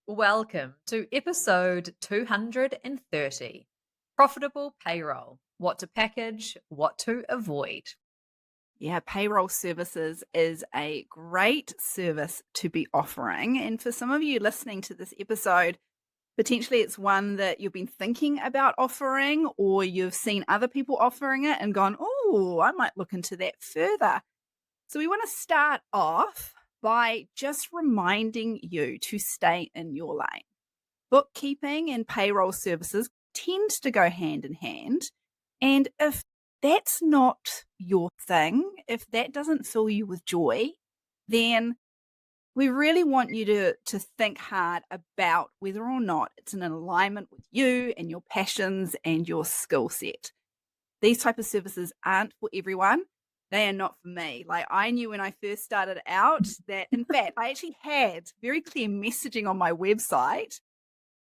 Welcome to episode 230 Profitable Payroll. What to package, what to avoid. Yeah, payroll services is a great service to be offering. And for some of you listening to this episode, potentially it's one that you've been thinking about offering, or you've seen other people offering it and gone, oh, I might look into that further. So we want to start off by just reminding you to stay in your lane. Bookkeeping and payroll services tend to go hand in hand. And if that's not your thing, if that doesn't fill you with joy, then we really want you to think hard about whether or not it's in alignment with you and your passions and your skill set. These type of services aren't for everyone. They are not for me. Like, I knew when I first started out that, in fact, I actually had very clear messaging on my website.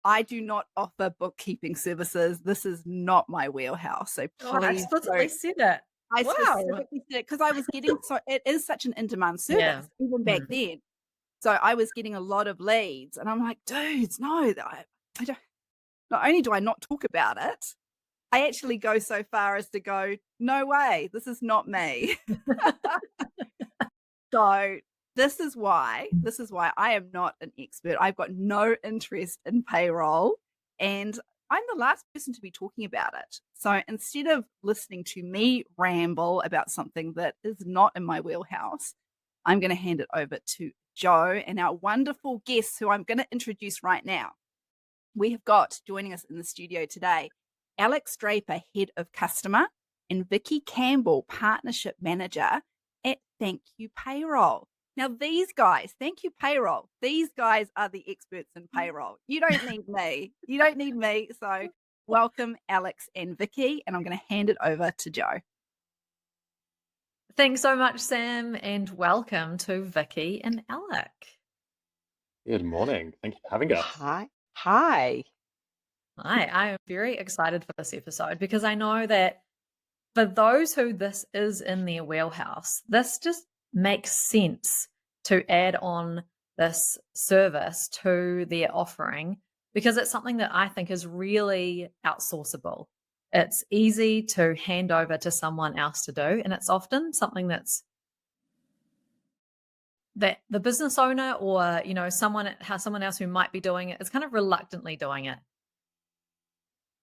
I do not offer bookkeeping services. This is not my wheelhouse. So Oh, I please explicitly don't. said it. I Wow. specifically said it because I was getting it is such an in-demand Yeah. service, even back then. So I was getting a lot of leads, and I'm like, dudes, no, I don't. Not only do I not talk about it, I actually go so far as to go, no way, this is not me. So this is why I am not an expert. I've got no interest in payroll, and I'm the last person to be talking about it. So instead of listening to me ramble about something that is not in my wheelhouse, I'm going to hand it over to Joe and our wonderful guests who I'm going to introduce right now. We have got joining us in the studio today, Alex Draper, Head of Customer, and Vicki Campbell, Partnership Manager at Thankyou Payroll. Now, these guys, Thankyou Payroll, these guys are the experts in payroll. You don't need me. You don't need me. So welcome, Alex and Vicki, and I'm going to hand it over to Joe. Thanks so much, Sam, and welcome to Vicki and Alick. Good morning. Thank you for having us. Hi. Hi, I am very excited for this episode because I know that for those who this is in their wheelhouse, this just makes sense to add on this service to their offering because it's something that I think is really outsourceable. It's easy to hand over to someone else to do, and it's often something that the business owner or someone else who might be doing it is kind of reluctantly doing it.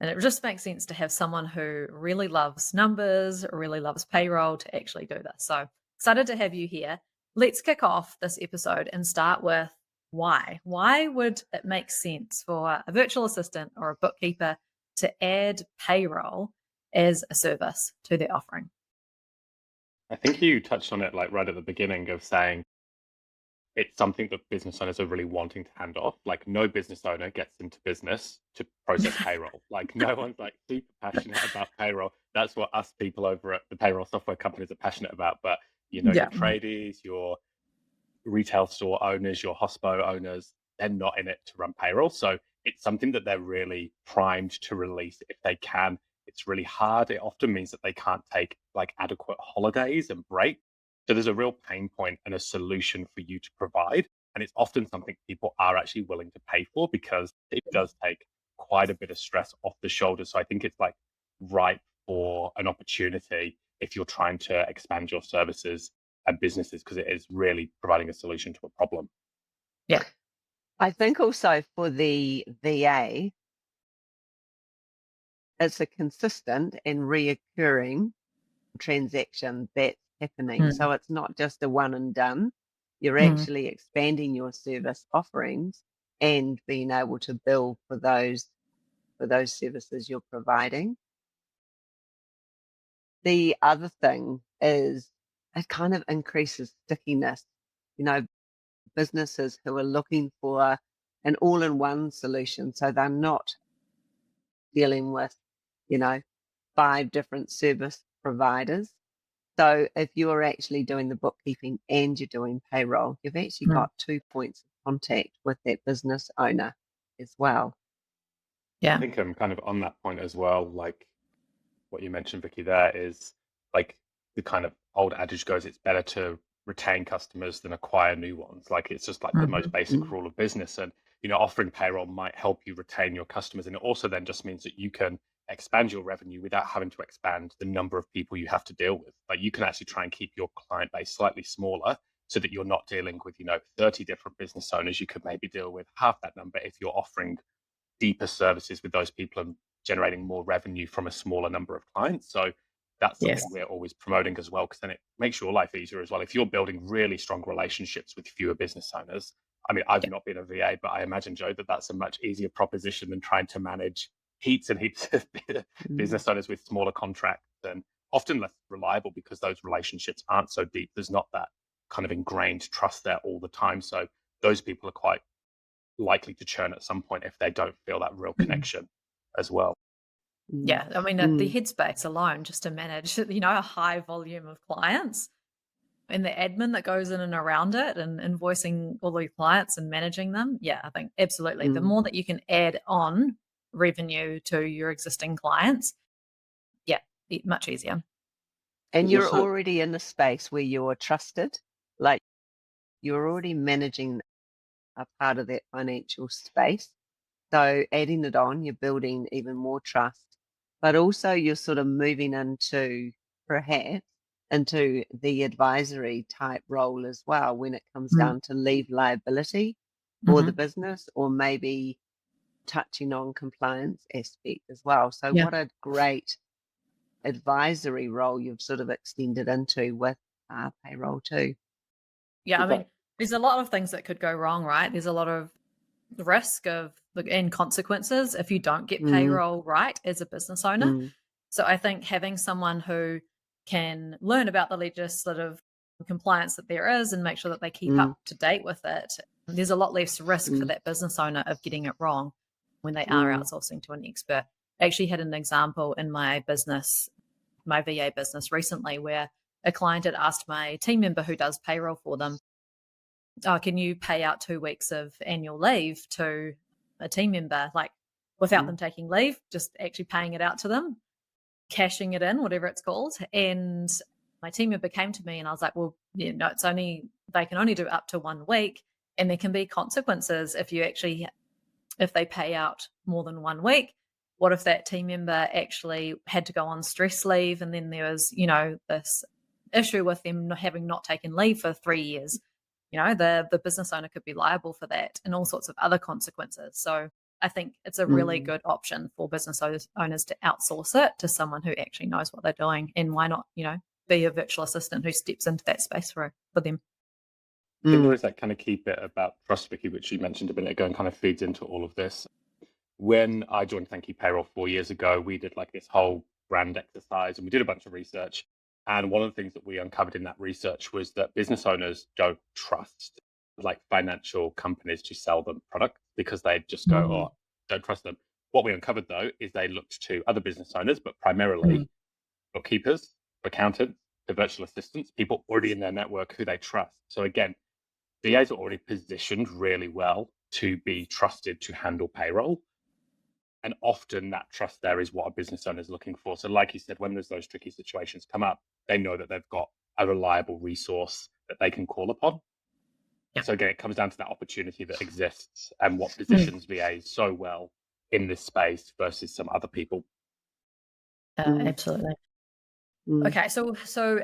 And it just makes sense to have someone who really loves numbers, really loves payroll to actually do this. So excited to have you here. Let's kick off this episode and start with why. Why would it make sense for a virtual assistant or a bookkeeper to add payroll as a service to their offering? I think you touched on it like right at the beginning of saying it's something that business owners are really wanting to hand off. Like, no business owner gets into business to process payroll. Like, no one's like super passionate about payroll. That's what us people over at the payroll software companies are passionate about. But your tradies, your retail store owners, your hospo owners, they're not in it to run payroll. So it's something that they're really primed to release if they can. It's really hard. It often means that they can't take like adequate holidays and breaks. So there's a real pain point and a solution for you to provide. And it's often something people are actually willing to pay for because it does take quite a bit of stress off the shoulders. So I think it's like ripe for an opportunity if you're trying to expand your services and businesses, because it is really providing a solution to a problem. Yeah. I think also for the VA, it's a consistent and reoccurring transaction that's happening. So it's not just a one and done. You're actually expanding your service offerings and being able to bill for those services you're providing. The other thing is it kind of increases stickiness. Businesses who are looking for an all-in-one solution, so they're not dealing with 5 different service providers. So if you're actually doing the bookkeeping and you're doing payroll, you've actually got 2 points of contact with that business owner as well. Yeah. I think I'm kind of on that point as well. Like what you mentioned, Vicki, there is like the kind of old adage goes, it's better to retain customers than acquire new ones. Like, it's just like the most basic rule of business. And offering payroll might help you retain your customers. And it also then just means that you can expand your revenue without having to expand the number of people you have to deal with. Like you can actually try and keep your client base slightly smaller so that you're not dealing with, 30 different business owners. You could maybe deal with half that number if you're offering deeper services with those people and generating more revenue from a smaller number of clients. So that's something Yes. we're always promoting as well, because then it makes your life easier as well. If you're building really strong relationships with fewer business owners, I mean, I've not been a VA, but I imagine, Joe, that that's a much easier proposition than trying to manage heaps and heaps of business owners with smaller contracts and often less reliable because those relationships aren't so deep. There's not that kind of ingrained trust there all the time. So those people are quite likely to churn at some point if they don't feel that real connection as well. Yeah, I mean, the headspace alone just to manage, a high volume of clients and the admin that goes in and around it and invoicing all the clients and managing them. Yeah, I think absolutely. The more that you can add on revenue to your existing clients, much easier. And you're already in a space where you're trusted, like you're already managing a part of that financial space. So adding it on, you're building even more trust, but also you're sort of moving perhaps into the advisory type role as well when it comes down to leave liability for the business, or maybe touching on compliance aspect as well. So Yeah. what a great advisory role you've sort of extended into with payroll too. Yeah, I mean, there's a lot of things that could go wrong, right? There's a lot of risk and consequences if you don't get payroll right as a business owner. So I think having someone who can learn about the legislative compliance that there is and make sure that they keep up to date with it, there's a lot less risk for that business owner of getting it wrong when they are outsourcing to an expert. I actually had an example in my business, my VA business recently, where a client had asked my team member who does payroll for them, can you pay out 2 weeks of annual leave to a team member, like without them taking leave, just actually paying it out to them, cashing it in, whatever it's called. And my team member came to me and I was like, well, they can only do up to 1 week. And there can be consequences if they pay out more than 1 week. What if that team member actually had to go on stress leave and then there was, this issue with them having not taken leave for 3 years? The business owner could be liable for that and all sorts of other consequences. So I think it's a really good option for business owners to outsource it to someone who actually knows what they're doing. And why not, be a virtual assistant who steps into that space for them. I think there is that kind of key bit about trust, Vicki, which you mentioned a minute ago and kind of feeds into all of this. When I joined Thankyou Payroll 4 years ago, we did like this whole brand exercise and we did a bunch of research. And one of the things that we uncovered in that research was that business owners don't trust like financial companies to sell them products because they just go, oh, don't trust them. What we uncovered though is they looked to other business owners, but primarily bookkeepers, accountants, the virtual assistants, people already in their network who they trust. So again, VAs are already positioned really well to be trusted to handle payroll. And often that trust there is what a business owner is looking for. So like you said, when there's those tricky situations come up, they know that they've got a reliable resource that they can call upon. Yeah. So again, it comes down to that opportunity that exists and what positions VAs so well in this space versus some other people. Absolutely. Okay, so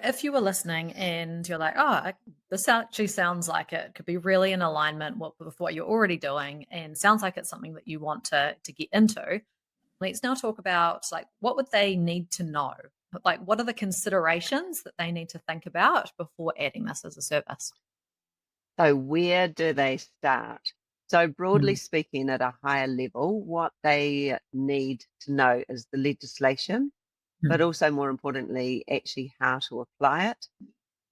if you were listening and you're like, this actually sounds like it could be really in alignment with what you're already doing and sounds like it's something that you want to get into, let's now talk about like what would they need to know? Like what are the considerations that they need to think about before adding this as a service? So where do they start? So broadly speaking, at a higher level, what they need to know is the legislation, but also more importantly, actually how to apply it.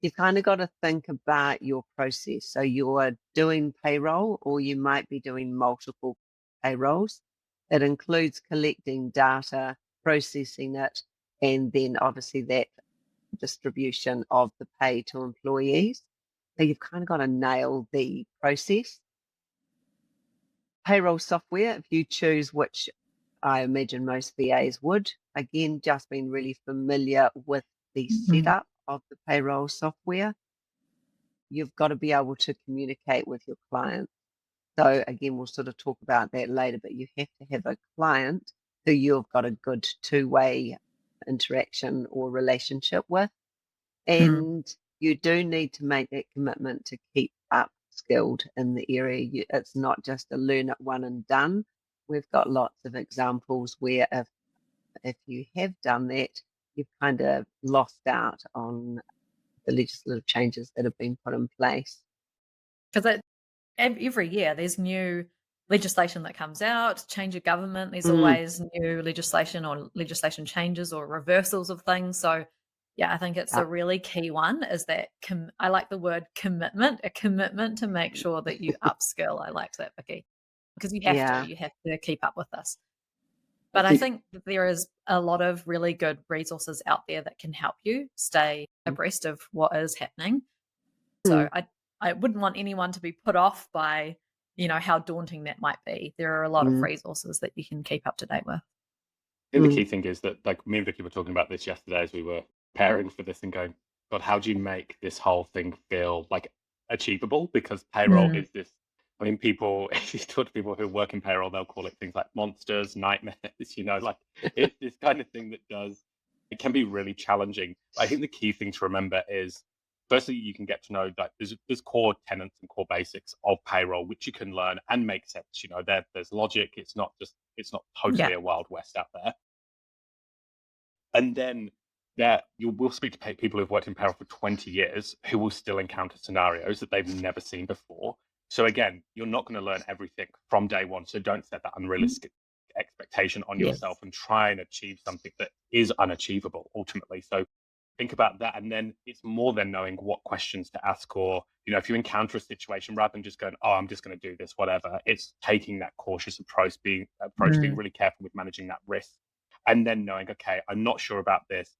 You've kind of got to think about your process. So you're doing payroll or you might be doing multiple payrolls. It includes collecting data, processing it, and then obviously that distribution of the pay to employees. So you've kind of got to nail the process. Payroll software, if you choose, which I imagine most VAs would, again, just being really familiar with the setup of the payroll software. You've got to be able to communicate with your clients. So again, we'll sort of talk about that later, but you have to have a client who you've got a good two-way interaction or relationship with. And you do need to make that commitment to keep upskilled in the area. It's not just a learn it one and done. We've got lots of examples where if you have done that, you've kind of lost out on the legislative changes that have been put in place. Because every year there's new legislation that comes out, change of government, there's always new legislation or legislation changes or reversals of things. So yeah, I think it's a really key one is that I like the word commitment, a commitment to make sure that you upskill. I liked that, Vicki, because you have to keep up with this. But I think that there is a lot of really good resources out there that can help you stay abreast of what is happening. So I wouldn't want anyone to be put off by, how daunting that might be. There are a lot of resources that you can keep up to date with. I think the key thing is that, like, me and Vicky were talking about this yesterday as we were preparing for this and going, God, how do you make this whole thing feel like achievable? Because payroll is this, I mean, people, if you talk to people who work in payroll, they'll call it things like monsters, nightmares, like it's this kind of thing that it can be really challenging. I think the key thing to remember is, firstly, you can get to know that there's core tenets and core basics of payroll, which you can learn and make sense. There's logic. It's not totally a wild west out there. And then you will speak to people who've worked in payroll for 20 years who will still encounter scenarios that they've never seen before. So again, you're not going to learn everything from day one. So don't set that unrealistic expectation on yourself and try and achieve something that is unachievable ultimately. So think about that. And then it's more than knowing what questions to ask, or, if you encounter a situation, rather than just going, oh, I'm just going to do this, whatever, it's taking that cautious approach, being really careful with managing that risk. And then knowing, okay, I'm not sure about this.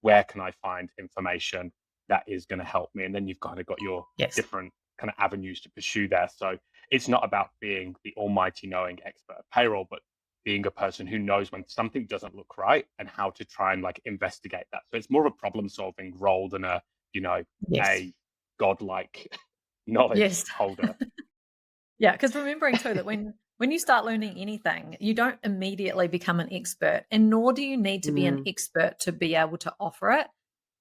Where can I find information that is going to help me? And then you've kind of got your different kind of avenues to pursue there. So it's not about being the almighty knowing expert of payroll, but being a person who knows when something doesn't look right and how to try and investigate that. So it's more of a problem solving role than a godlike knowledge holder. Yeah, because remembering too that when you start learning anything, you don't immediately become an expert, and nor do you need to be an expert to be able to offer it.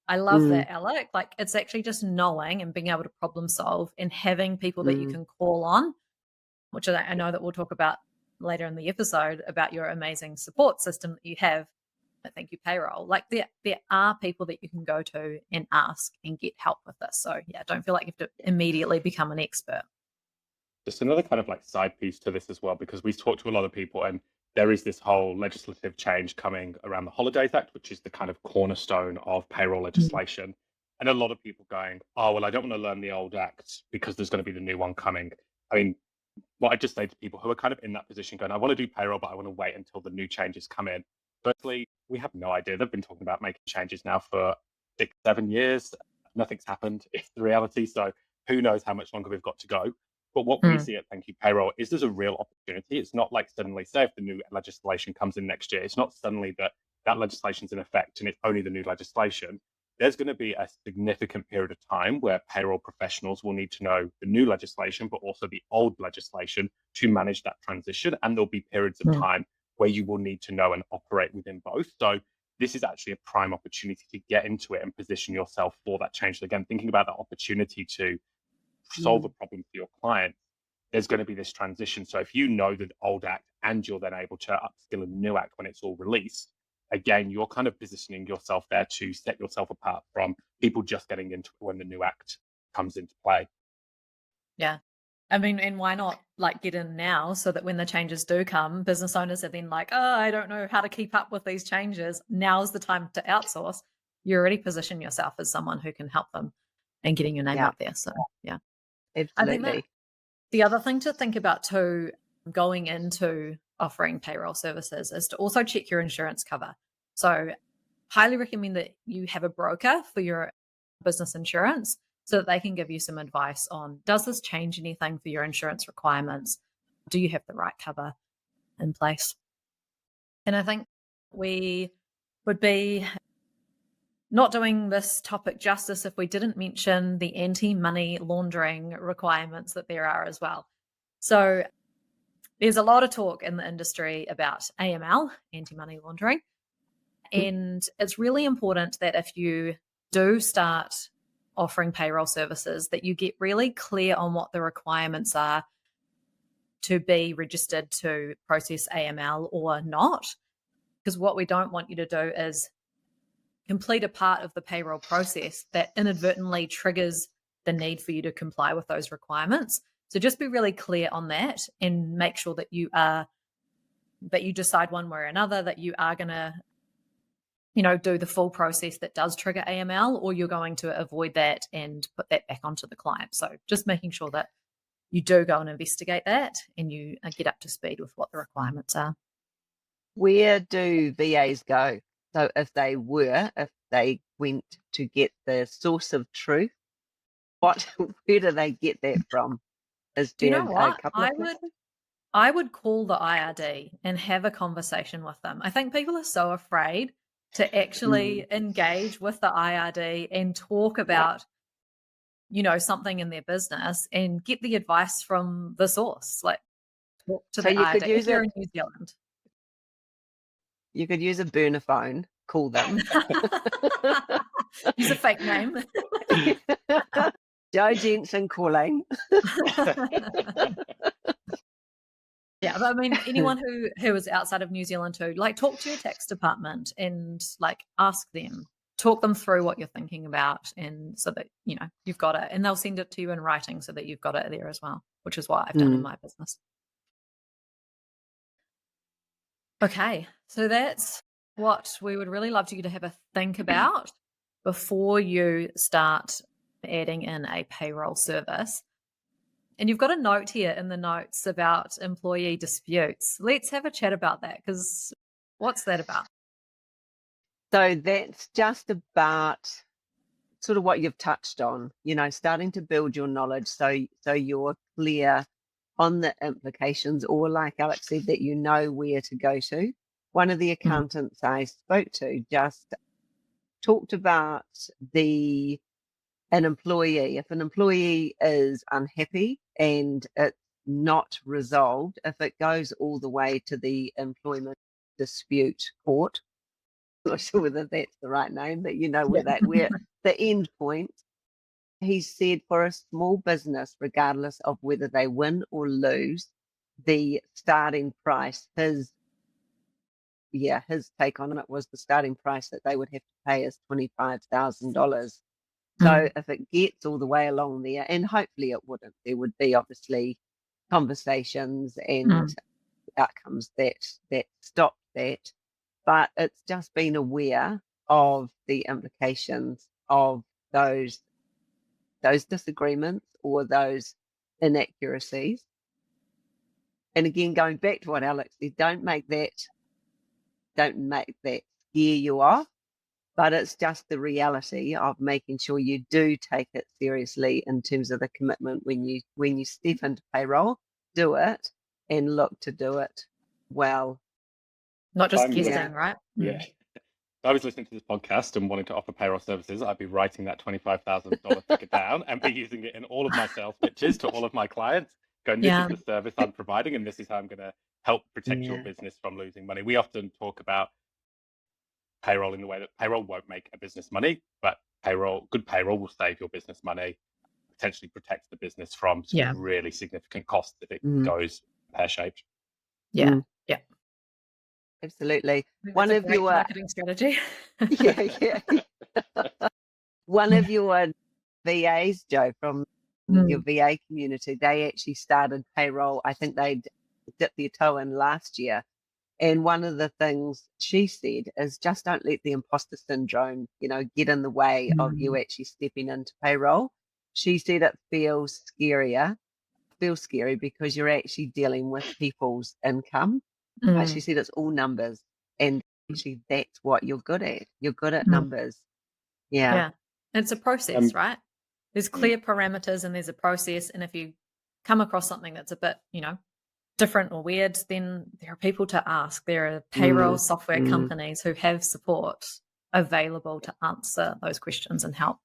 I love that, Alick. Like, it's actually just knowing and being able to problem solve and having people that you can call on, which I know that we'll talk about later in the episode about your amazing support system that you have at Thankyou Payroll. Like, there are people that you can go to and ask and get help with this. So yeah, don't feel like you have to immediately become an expert. Just another kind of side piece to this as well, because we've talked to a lot of people and there is this whole legislative change coming around the Holidays Act, which is the kind of cornerstone of payroll legislation. And a lot of people going, oh, well, I don't want to learn the old act because there's going to be the new one coming. I mean, what I just say to people who are kind of in that position going, I want to do payroll, but I want to wait until the new changes come in. Firstly, we have no idea. They've been talking about making changes now for 6-7 years. Nothing's happened. It's the reality. So who knows how much longer we've got to go. But what we see at Thankyou Payroll is there's a real opportunity. It's not like suddenly, say if the new legislation comes in next year, it's not suddenly that legislation's in effect and it's only the new legislation. There's going to be a significant period of time where payroll professionals will need to know the new legislation, but also the old legislation to manage that transition. And there'll be periods of time where you will need to know and operate within both. So this is actually a prime opportunity to get into it and position yourself for that change. So again, thinking about that opportunity to solve a problem for your client, there's going to be this transition. So if you know the old act and you're then able to upskill a new act when it's all released, again, you're kind of positioning yourself there to set yourself apart from people just getting into it when the new act comes into play. Yeah. I mean, and why not get in now so that when the changes do come, business owners are then like, oh, I don't know how to keep up with these changes. Now's the time to outsource. You already position yourself as someone who can help them and getting your name out there. So yeah. Absolutely. I think that the other thing to think about too, going into offering payroll services, is to also check your insurance cover. So highly recommend that you have a broker for your business insurance so that they can give you some advice on, does this change anything for your insurance requirements? Do you have the right cover in place? And I think we would be not doing this topic justice if we didn't mention the anti-money laundering requirements that there are as well. So there's a lot of talk in the industry about AML, anti-money laundering. And it's really important that if you do start offering payroll services, that you get really clear on what the requirements are to be registered to process AML or not. Because what we don't want you to do is complete a part of the payroll process that inadvertently triggers the need for you to comply with those requirements. So just be really clear on that and make sure that you decide one way or another that you are going to, do the full process that does trigger AML, or you're going to avoid that and put that back onto the client. So just making sure that you do go and investigate that and you get up to speed with what the requirements are. Where do VAs go? So if they went to get the source of truth, where do they get that from? Is Do you there know a what? couple of places? I would call the IRD and have a conversation with them. I think people are so afraid to actually engage with the IRD and talk about, something in their business and get the advice from the source. Like, talk to So the you IRD could if use you're in New Zealand. You could use a burner phone, call them. Use a fake name. Joe Jensen calling. Yeah, but I mean, anyone who is outside of New Zealand too, like, talk to your tax department and ask them, talk them through what you're thinking about, and so that you've got it, and they'll send it to you in writing so that you've got it there as well, which is what I've done in my business. Okay, so that's what we would really love you to have a think about before you start adding in a payroll service. And you've got a note here in the notes about employee disputes. Let's have a chat about that, because what's that about? So that's just about sort of what you've touched on, starting to build your knowledge so you're clear on the implications, or like Alick said, that you know where to go to. One of the accountants I spoke to just talked about an employee. If an employee is unhappy and it's not resolved, if it goes all the way to the employment dispute court, I'm not sure whether that's the right name, but where the end point. He said for a small business, regardless of whether they win or lose, the starting price, his take on it was the starting price that they would have to pay is $25,000. So if it gets all the way along there, and hopefully it wouldn't, there would be obviously conversations and outcomes that stop that. But it's just being aware of the implications of those disagreements or those inaccuracies. And again, going back to what Alex said, don't make that scare you off, but it's just the reality of making sure you do take it seriously in terms of the commitment when you step into payroll. Do it and look to do it well. Not just guessing, right? Yeah. If I was listening to this podcast and wanting to offer payroll services, I'd be writing that $25,000 ticket down and be using it in all of my sales pitches to all of my clients, going, this is the service I'm providing and this is how I'm going to help protect your business from losing money. We often talk about payroll in the way that payroll won't make a business money, but good payroll will save your business money, potentially protects the business from some really significant costs if it goes pear-shaped. Yeah. Absolutely. One of your marketing strategy. One of your VAs, Joe, from your VA community, they actually started payroll. I think they dipped their toe in last year. And one of the things she said is just don't let the imposter syndrome, get in the way of you actually stepping into payroll. She said it feels scary because you're actually dealing with people's income. She said it's all numbers, and actually that's what you're good at. You're good at numbers. Yeah. And it's a process, right? There's clear parameters and there's a process. And if you come across something that's a bit, different or weird, then there are people to ask. There are payroll software companies who have support available to answer those questions and help.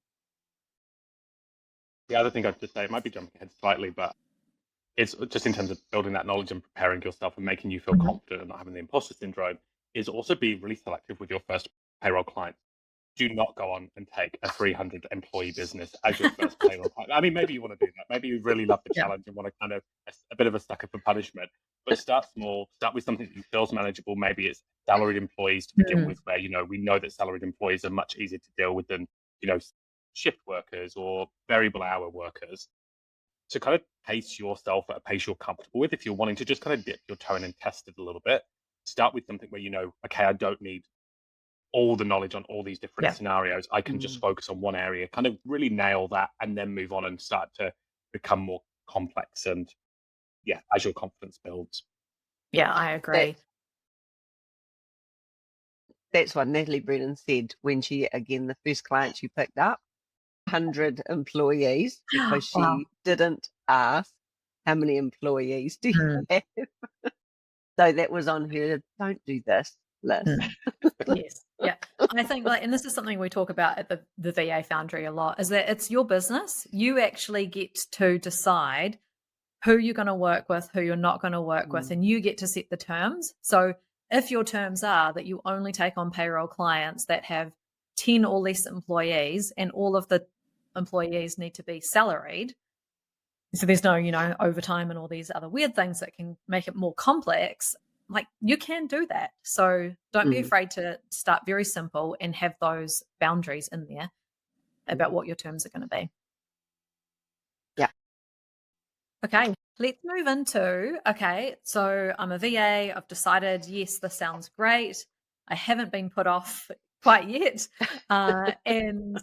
The other thing I'd just say, it might be jumping ahead slightly, but is just in terms of building that knowledge and preparing yourself and making you feel Mhm. confident and not having the imposter syndrome, is also be really selective with your first payroll client. Do not go on and take a 300 employee business as your first payroll client. I mean, maybe you want to do that. Maybe you really love the Yeah. challenge and want to kind of a bit of a sucker for punishment. But start small. Start with something that you feel is manageable. Maybe it's salaried employees to begin Mm. with, where we know that salaried employees are much easier to deal with than shift workers or variable hour workers. So kind of pace yourself at a pace you're comfortable with. If you're wanting to just kind of dip your toe in and test it a little bit, start with something where okay, I don't need all the knowledge on all these different Yeah. scenarios. I can just Mm. focus on one area, kind of really nail that, and then move on and start to become more complex. And as your confidence builds. Yeah, I agree. That's what Natalie Brennan said when she, again, the first client she picked up, 100 employees, because Wow. she didn't ask how many employees do you Mm. have. So that was on her don't do this list. Yes. Yeah. I think and this is something we talk about at the VA Foundry a lot, is that it's your business. You actually get to decide who you're going to work with, who you're not going to work with, and you get to set the terms. So if your terms are that you only take on payroll clients that have 10 or less employees and all of the employees need to be salaried, so there's no, overtime and all these other weird things that can make it more complex, you can do that. So don't be afraid to start very simple and have those boundaries in there about what your terms are going to be. Yeah. Okay, let's move into, so I'm a VA. I've decided, yes, this sounds great. I haven't been put off quite yet. And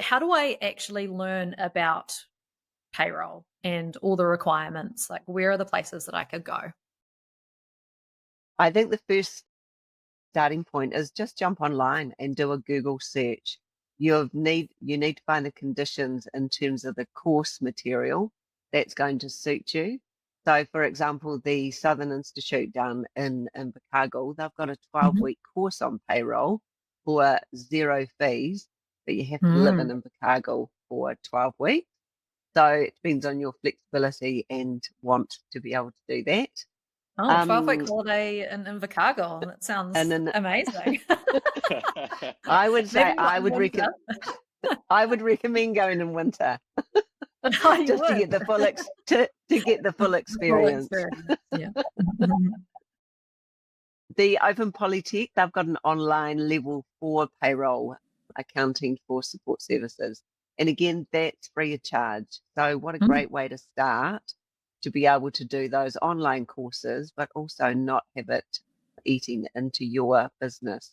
how do I actually learn about payroll and all the requirements? Where are the places that I could go? I think the first starting point is just jump online and do a Google search. You need to find the conditions in terms of the course material that's going to suit you. So, for example, the Southern Institute down in Chicago, they've got a 12-week course on payroll for 0 fees, but you have to live in Chicago for 12 weeks. So it depends on your flexibility and want to be able to do that. Oh, 12-week holiday in Invercargill. That sounds And then amazing. I would say Maybe not in winter. I would recommend going in winter Oh, you just to would. get the full to get the full Full experience. Yeah. The Open Polytech, they've got an online level 4 payroll accounting for support services. And again, that's free of charge. So what a great way to start, to be able to do those online courses, but also not have it eating into your business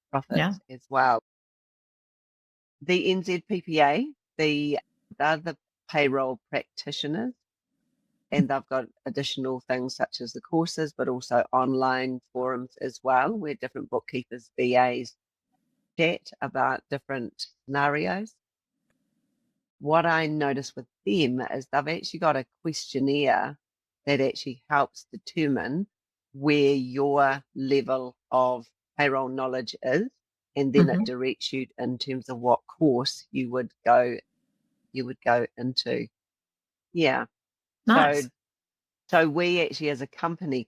profits as well. The NZPPA, they're the payroll practitioners, and they've got additional things such as the courses, but also online forums as well, where different bookkeepers, VAs chat about different scenarios. What I noticed with them is they've actually got a questionnaire that actually helps determine where your level of payroll knowledge is, and then it directs you in terms of what course you would go into. Yeah. Nice. So we actually, as a company,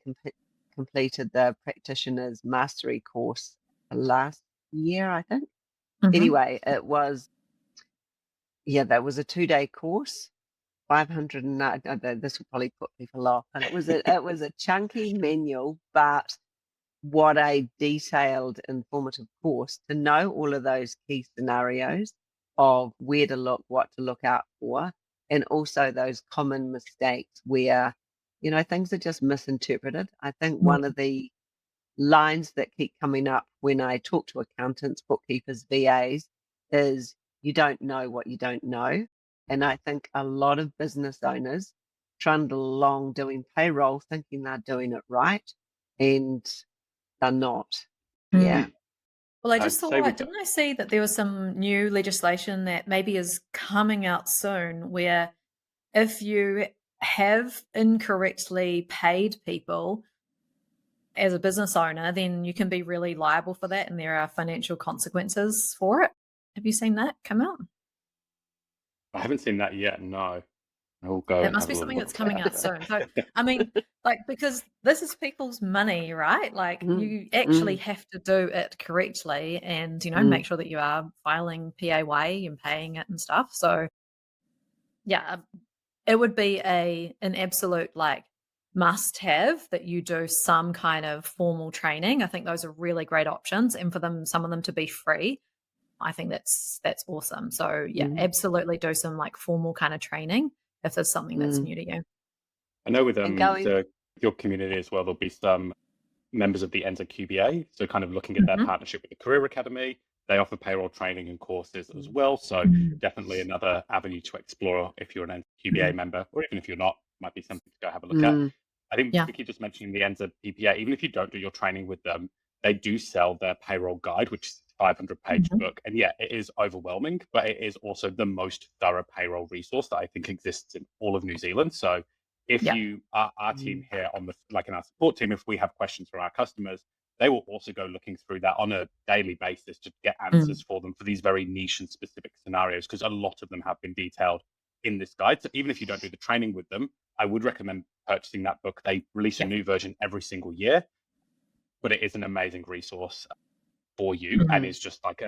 completed the practitioner's mastery course last year, I think. Anyway, it was, that was a 2-day course, 509. This will probably put people off. And it was a chunky manual, but what a detailed, informative course to know all of those key scenarios of where to look, what to look out for, and also those common mistakes where, things are just misinterpreted. I think one of the lines that keep coming up when I talk to accountants, bookkeepers, VAs is you don't know what you don't know. And I think a lot of business owners trundle along doing payroll thinking they're doing it right, and they're not. Yeah. Well, I I'd just say thought, with didn't I see that there was some new legislation that maybe is coming out soon, where if you have incorrectly paid people as a business owner, then you can be really liable for that, and there are financial consequences for it. Have you seen that come out? I haven't seen that yet, no. I'll go That and must have a be little something look that's at coming out that. soon. So, I mean, like, because this is people's money, right? Like, Mm, you actually mm, have to do it correctly and, mm, make sure that you are filing PAYE and paying it and stuff. So, yeah, it would be an absolute, like, must have that you do some kind of formal training. I think those are really great options, and for some of them to be free, I think that's awesome. So, yeah, mm, absolutely do some, like, formal kind of training if there's something that's mm. new to you. I know with And going, your community as well, there'll be some members of the NZ QBA, so kind of looking at their Mhm. partnership with the Career Academy. They offer payroll training and courses as mm, well, so Mm. definitely another avenue to explore if you're an NZ QBA Mhm. member, or even if you're not, might be something to go have a look at. mm, I think Yeah. Vicky just mentioning the NZ PPA, even if you don't do your training with them, they do sell their payroll guide, which is a 500-page Mhm. book. And yeah, it is overwhelming, but it is also the most thorough payroll resource that I think exists in all of New Zealand. So if Yeah. you are our team mm, here on the like in our support team, if we have questions from our customers, they will also go looking through that on a daily basis to get Mm. answers for them for these very niche and specific scenarios, because a lot of them have been detailed in this guide. So even if you don't do the training with them, I would recommend purchasing that book. They release a Yeah. new version every single year, but it is an amazing resource for you and Mhm. is just like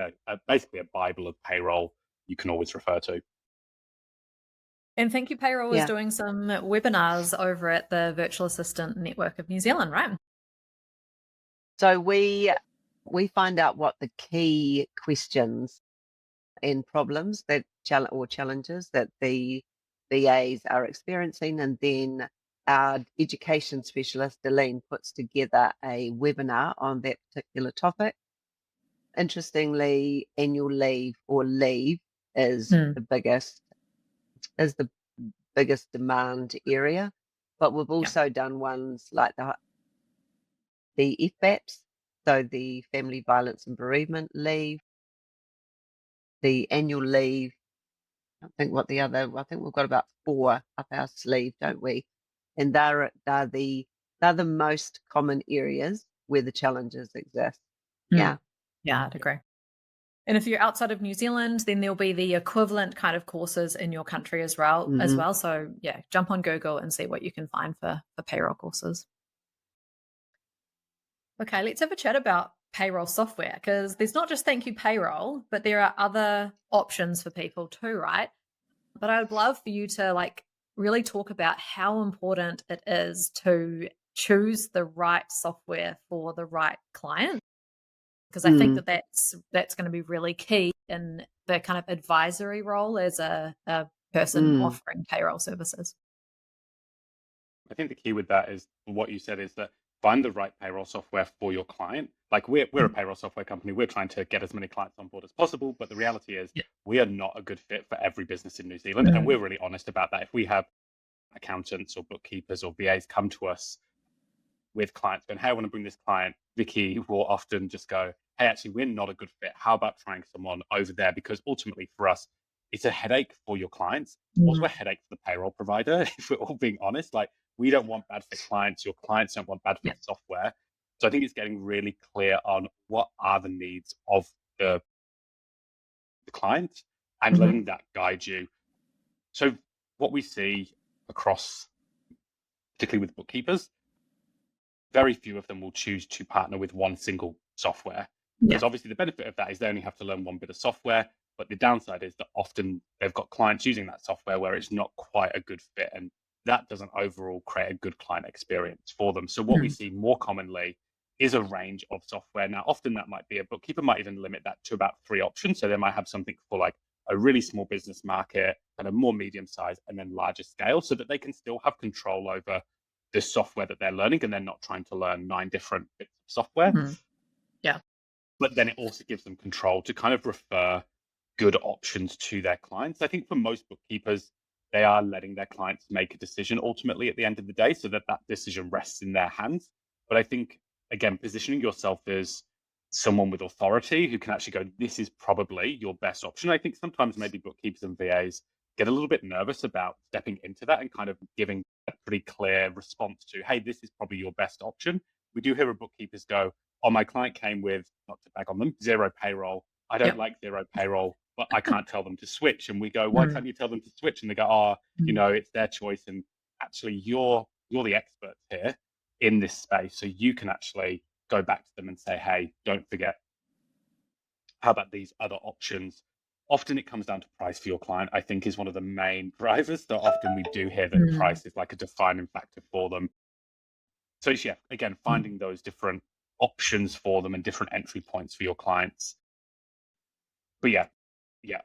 basically a Bible of payroll you can always refer to. And Thankyou Payroll is yeah. doing some webinars over at the Virtual Assistant Network of New Zealand, right? So we find out what the key questions and problems that or challenges that the VAs are experiencing, and then our education specialist Aline puts together a webinar on that particular topic. Interestingly, annual leave or leave is Mm. the biggest demand area, but we've Yeah. also done ones like the FBAPs, so the family violence and bereavement leave, the annual leave. I think we've got about 4 up our sleeve, don't we? And they're the most common areas where the challenges exist. Mm. Yeah. Yeah, I'd agree. And if you're outside of New Zealand, then there'll be the equivalent kind of courses in your country as well. Hmm. So yeah, jump on Google and see what you can find for payroll courses. Okay, let's have a chat about payroll software, because there's not just Thankyou Payroll, but there are other options for people too, right? But I would love for you to, like, really talk about how important it is to choose the right software for the right client, because I think Mm, that that's going to be really key in the kind of advisory role as a person mm, offering payroll services. I think the key with that is what you said is that find the right payroll software for your client. Like we're a Mm. payroll software company. We're trying to get as many clients on board as possible, but the reality is Yeah. we are not a good fit for every business in New Zealand, and Mm. we're really honest about that. If we have accountants or bookkeepers or VAs come to us with clients going, hey, I want to bring this client, Vicky will often just go, hey, actually, we're not a good fit. How about trying someone over there? Because ultimately for us, it's a headache for your clients. It's also Mm. a headache for the payroll provider, if we're all being honest. Like, we don't want bad fit clients. Your clients don't want bad Yeah. fit software. So I think it's getting really clear on what are the needs of the client and Mhm. letting that guide you. So what we see across, particularly with bookkeepers, very few of them will choose to partner with one single software, Yeah. because obviously the benefit of that is they only have to learn one bit of software, but the downside is that often they've got clients using that software where it's not quite a good fit, and that doesn't overall create a good client experience for them. So what we Mm. see more commonly is a range of software. Now often that might be a bookkeeper might even limit that to about 3 options, so they might have something for like a really small business market, kind of more medium size, and then larger scale, so that they can still have control over the software that they're learning, and they're not trying to learn 9 different bits of software. Mhm. Yeah. But then it also gives them control to kind of refer good options to their clients. I think for most bookkeepers, they are letting their clients make a decision ultimately at the end of the day, so that that decision rests in their hands. But I think, again, positioning yourself as someone with authority who can actually go, this is probably your best option. I think sometimes maybe bookkeepers and VAs get a little bit nervous about stepping into that and kind of giving a pretty clear response to, hey, this is probably your best option. We do hear bookkeepers go, oh, my client came with, not to bag on them, zero payroll. I don't Yep. like zero payroll. but I can't tell them to switch. And we go, why can't you tell them to switch? And they go, oh, it's their choice. And actually, you're the expert here in this space. So you can actually go back to them and say, hey, don't forget, how about these other options? Often it comes down to price for your client, I think, is one of the main drivers. So often we do hear that price is like a defining factor for them. So yeah, again, finding those different options for them and different entry points for your clients. But yeah,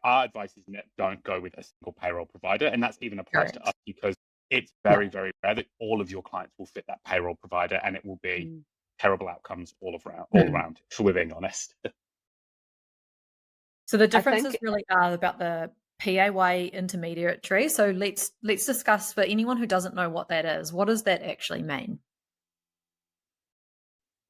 our advice is don't go with a single payroll provider. And that's even applies to us because it's very, very rare that all of your clients will fit that payroll provider, and it will be terrible outcomes all around, if we're being honest. So the differences really are about the PAYE intermediary. So let's discuss, for anyone who doesn't know what that is, what does that actually mean?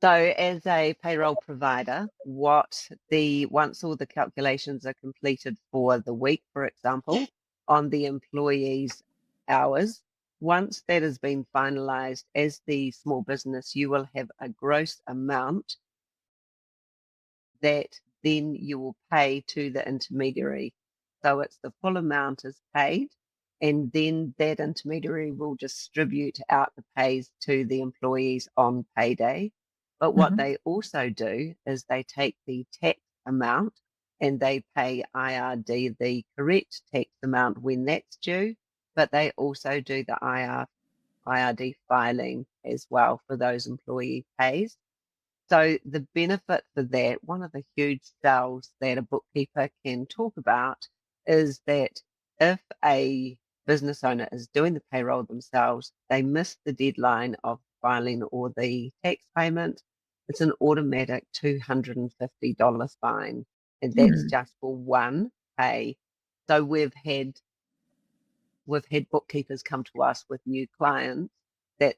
So as a payroll provider, once all the calculations are completed for the week, for example, on the employee's hours, once that has been finalized as the small business, you will have a gross amount that then you will pay to the intermediary. So it's the full amount is paid, and then that intermediary will distribute out the pays to the employees on payday. But what they also do is they take the tax amount and they pay IRD the correct tax amount when that's due, but they also do the IRD filing as well for those employee pays. So the benefit for that, one of the huge sales that a bookkeeper can talk about, is that if a business owner is doing the payroll themselves, they miss the deadline of filing or the tax payment, it's an automatic $250 fine. And that's just for one pay. So we've had bookkeepers come to us with new clients that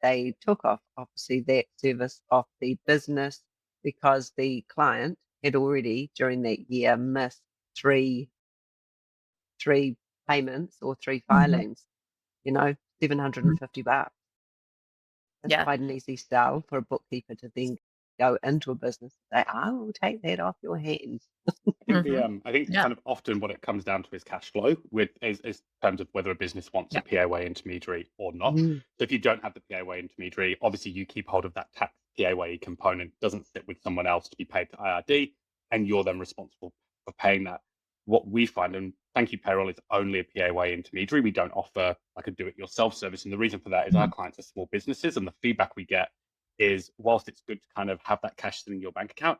they took off, obviously, that service off the business because the client had already during that year missed three payments or three filings. $750. It's quite an easy sell for a bookkeeper to then go into a business and say, I will take that off your hands. I think kind of often what it comes down to is cash flow, is terms of whether a business wants a PAYE intermediary or not. So if you don't have the PAYE intermediary, obviously you keep hold of that tax PAYE component, doesn't sit with someone else to be paid to IRD, and you're then responsible for paying that. What we find, and Thankyou Payroll is only a PAYE intermediary, we don't offer like a do-it-yourself service. And the reason for that is our clients are small businesses, and the feedback we get is, whilst it's good to kind of have that cash sitting in your bank account,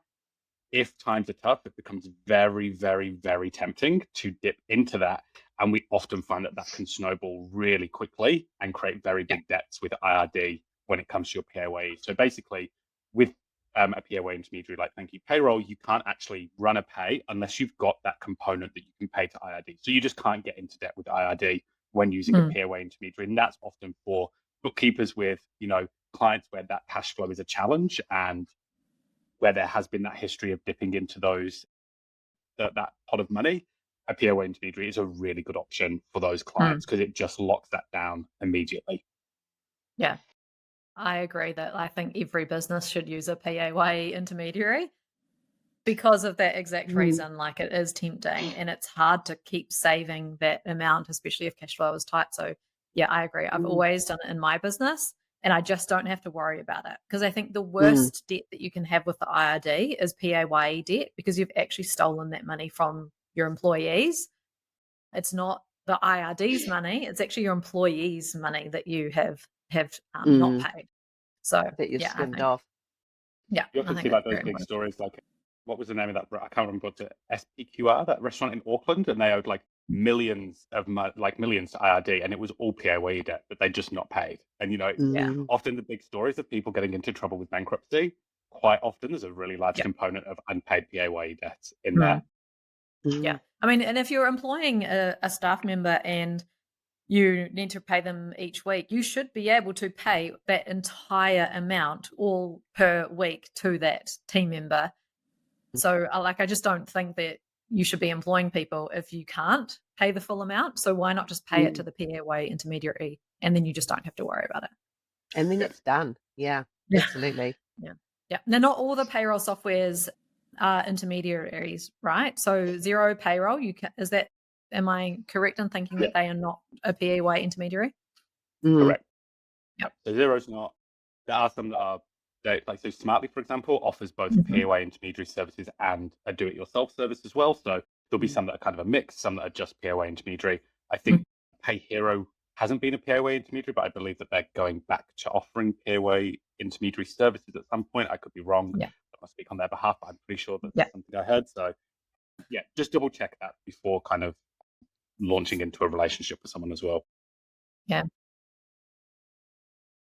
if times are tough, it becomes very, very, very tempting to dip into that. And we often find that can snowball really quickly and create very big debts with IRD when it comes to your PAYE. So basically, with a PAYE intermediary like Thankyou Payroll, you can't actually run a pay unless you've got that component that you can pay to IRD. So you just can't get into debt with IRD when using a PAYE intermediary. And that's often for bookkeepers with, clients where that cash flow is a challenge and where there has been that history of dipping into that pot of money. A PAYE intermediary is a really good option for those clients because it just locks that down immediately. Yeah, I agree that I think every business should use a PAYE intermediary because of that exact reason. Like, it is tempting and it's hard to keep saving that amount, especially if cash flow is tight. So yeah, I agree. I've always done it in my business, and I just don't have to worry about it, because I think the worst debt that you can have with the IRD is PAYE debt, because you've actually stolen that money from your employees. It's not the IRD's money, it's actually your employees' money that you have not paid. So that you skimmed off. Yeah, you often see like those big stories, like what was the name of that? I can't remember, but SPQR, that restaurant in Auckland, and they owed like millions to IRD, and it was all PAYE debt that they just not paid. And often the big stories of people getting into trouble with bankruptcy, quite often there's a really large component of unpaid PAYE debts in there. Yeah, I mean, and if you're employing a staff member and you need to pay them each week, you should be able to pay that entire amount all per week to that team member. So I just don't think that you should be employing people if you can't pay the full amount. So why not just pay it to the PAYE intermediary, and then you just don't have to worry about it. And then it's done. Yeah, absolutely. Yeah. Now, not all the payroll softwares are intermediaries, right? So Xero Payroll, am I correct in thinking Yeah. that they are not a PAY intermediary? Correct. Yep. So Xero's not. There are some that are, like, so Smartly, for example, offers both Mhm. PAY intermediary services and a do-it-yourself service as well. So there'll be some that are kind of a mix, some that are just PAY intermediary. I think PayHero hasn't been a PAY intermediary, but I believe that they're going back to offering PAY intermediary services at some point. I could be wrong. Yeah. I must speak on their behalf, but I'm pretty sure that's Yeah. something I heard. So yeah, just double check that before kind of launching into a relationship with someone as well. Yeah.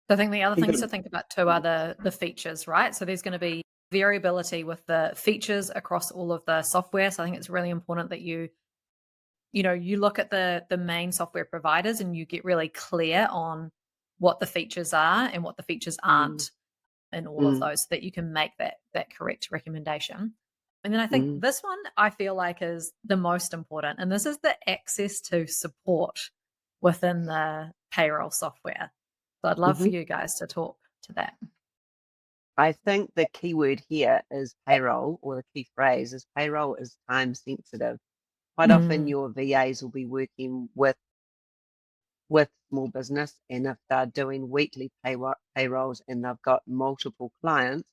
So I think the other Think things of- to think about too are the features, right? So there's going to be variability with the features across all of the software. So I think it's really important that you look at the main software providers and you get really clear on what the features are and what the features aren't in all of those, so that you can make that correct recommendation. And then I think this one I feel like is the most important, and this is the access to support within the payroll software. So I'd love for you guys to talk to that. I think the key word here is payroll, or the key phrase is payroll is time sensitive. Quite often your VAs will be working with small business, and if they're doing weekly payrolls and they've got multiple clients,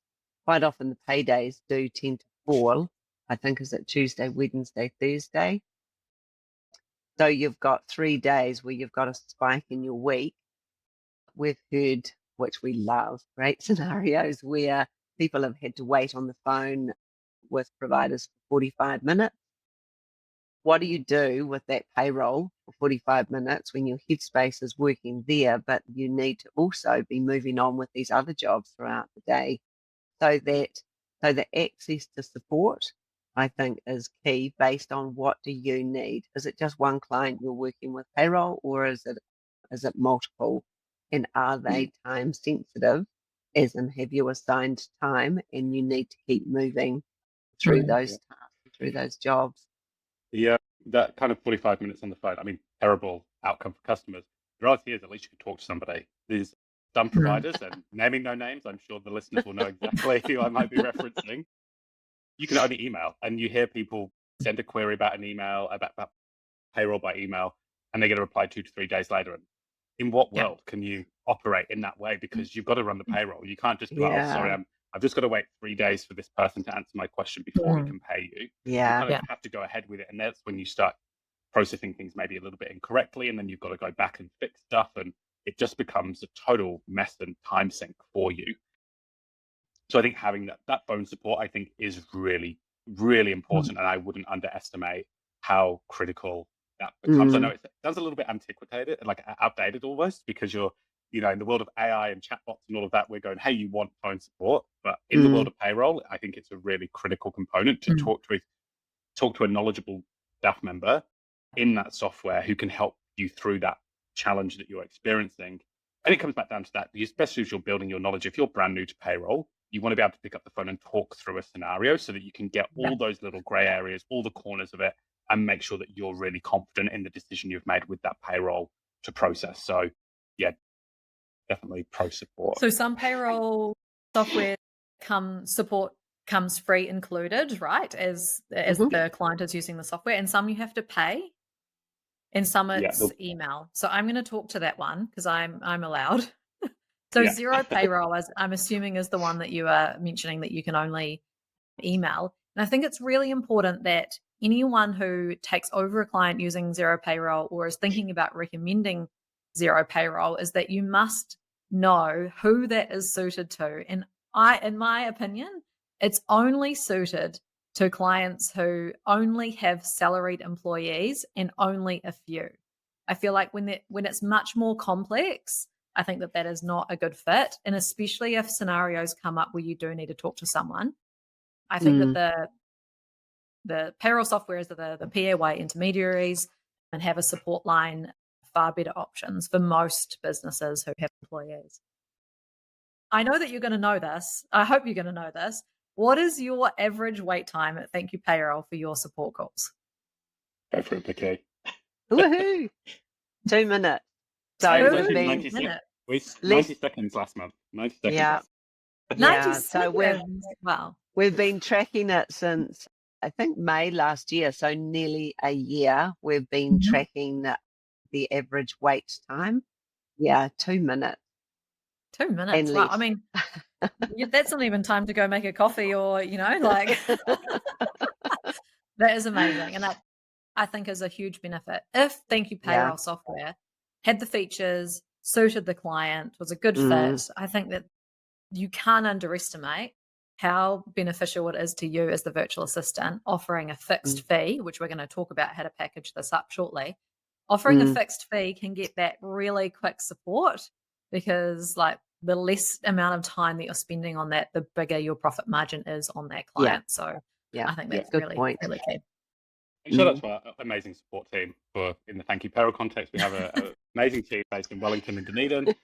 quite often the paydays do tend to fall. I think is it Tuesday, Wednesday, Thursday. So you've got 3 days where you've got a spike in your week. We've heard, which we love, great scenarios where people have had to wait on the phone with providers for 45 minutes. What do you do with that payroll for 45 minutes when your headspace is working there, but you need to also be moving on with these other jobs throughout the day? So the access to support, I think, is key based on what do you need. Is it just one client you're working with payroll, or is it multiple? And are they time sensitive? As in, have you assigned time and you need to keep moving through those tasks, through those jobs? Yeah, that kind of 45 minutes on the phone, I mean, terrible outcome for customers. The reality is, at least you can talk to somebody. There's some providers, and naming no names, I'm sure the listeners will know exactly who I might be referencing. You can only email, and you hear people send a query about an email, about payroll by email, and they get a reply 2 to 3 days later. And in what world can you operate in that way? Because you've got to run the payroll. You can't just be like, oh, sorry, I've just got to wait 3 days for this person to answer my question before we can pay you. You kind of have to go ahead with it. And that's when you start processing things maybe a little bit incorrectly. And then you've got to go back and fix stuff. And it just becomes a total mess and time sink for you. So I think having that phone support, I think, is really, really important. And I wouldn't underestimate how critical that becomes. I know it sounds a little bit antiquated, like outdated almost, because you're, in the world of AI and chatbots and all of that, we're going, hey, you want phone support. But in the world of payroll, I think it's a really critical component to talk to a knowledgeable staff member in that software who can help you through that challenge that you're experiencing. And it comes back down to that, especially as you're building your knowledge. If you're brand new to payroll, you want to be able to pick up the phone and talk through a scenario so that you can get all those little gray areas, all the corners of it, and make sure that you're really confident in the decision you've made with that payroll to process. So yeah, definitely pro support. So some payroll software support comes free included, right? As the client is using the software, and some you have to pay, and some it's email. So I'm going to talk to that one because I'm allowed. So Xero Payroll, as I'm assuming, is the one that you are mentioning that you can only email. And I think it's really important that anyone who takes over a client using Xero Payroll or is thinking about recommending Xero Payroll is that you must know who that is suited to. And in my opinion, it's only suited to clients who only have salaried employees and only a few. I feel like when it's much more complex, I think that is not a good fit. And especially if scenarios come up where you do need to talk to someone, I think that the payroll software is the PAY intermediaries and have a support line, far better options for most businesses who have employees. I know that you're going to know this. I hope you're going to know this. What is your average wait time at Thankyou Payroll for your support calls? Go for it, Vicki. Woohoo! 2 minutes. So It was we've actually been 90 seconds last month. 90 seconds. yeah. Yeah, so 97. Wow. we've been tracking it since I think May last year, so nearly a year. We've been Mhm. tracking the average wait time. Yeah, 2 minutes 2 and minutes. Wow. I less. mean, that's not even time to go make a coffee or, like that is amazing. And that I think is a huge benefit. If Thank You Yeah. Payroll software had the features, suited the client, was a good Mm, fit, I think that you can't underestimate how beneficial it is to you as the virtual assistant offering a fixed mm, fee, which we're going to talk about how to package this up shortly. Offering a mm, fixed fee can get that really quick support because, like, the less amount of time that you're spending on that, the bigger your profit margin is on that yeah, client. So yeah. I think Yeah. that's Good really, point. really key. And shout out Mm, to our amazing support team for in the Thank You Payroll context. We have an amazing team based in Wellington and Dunedin.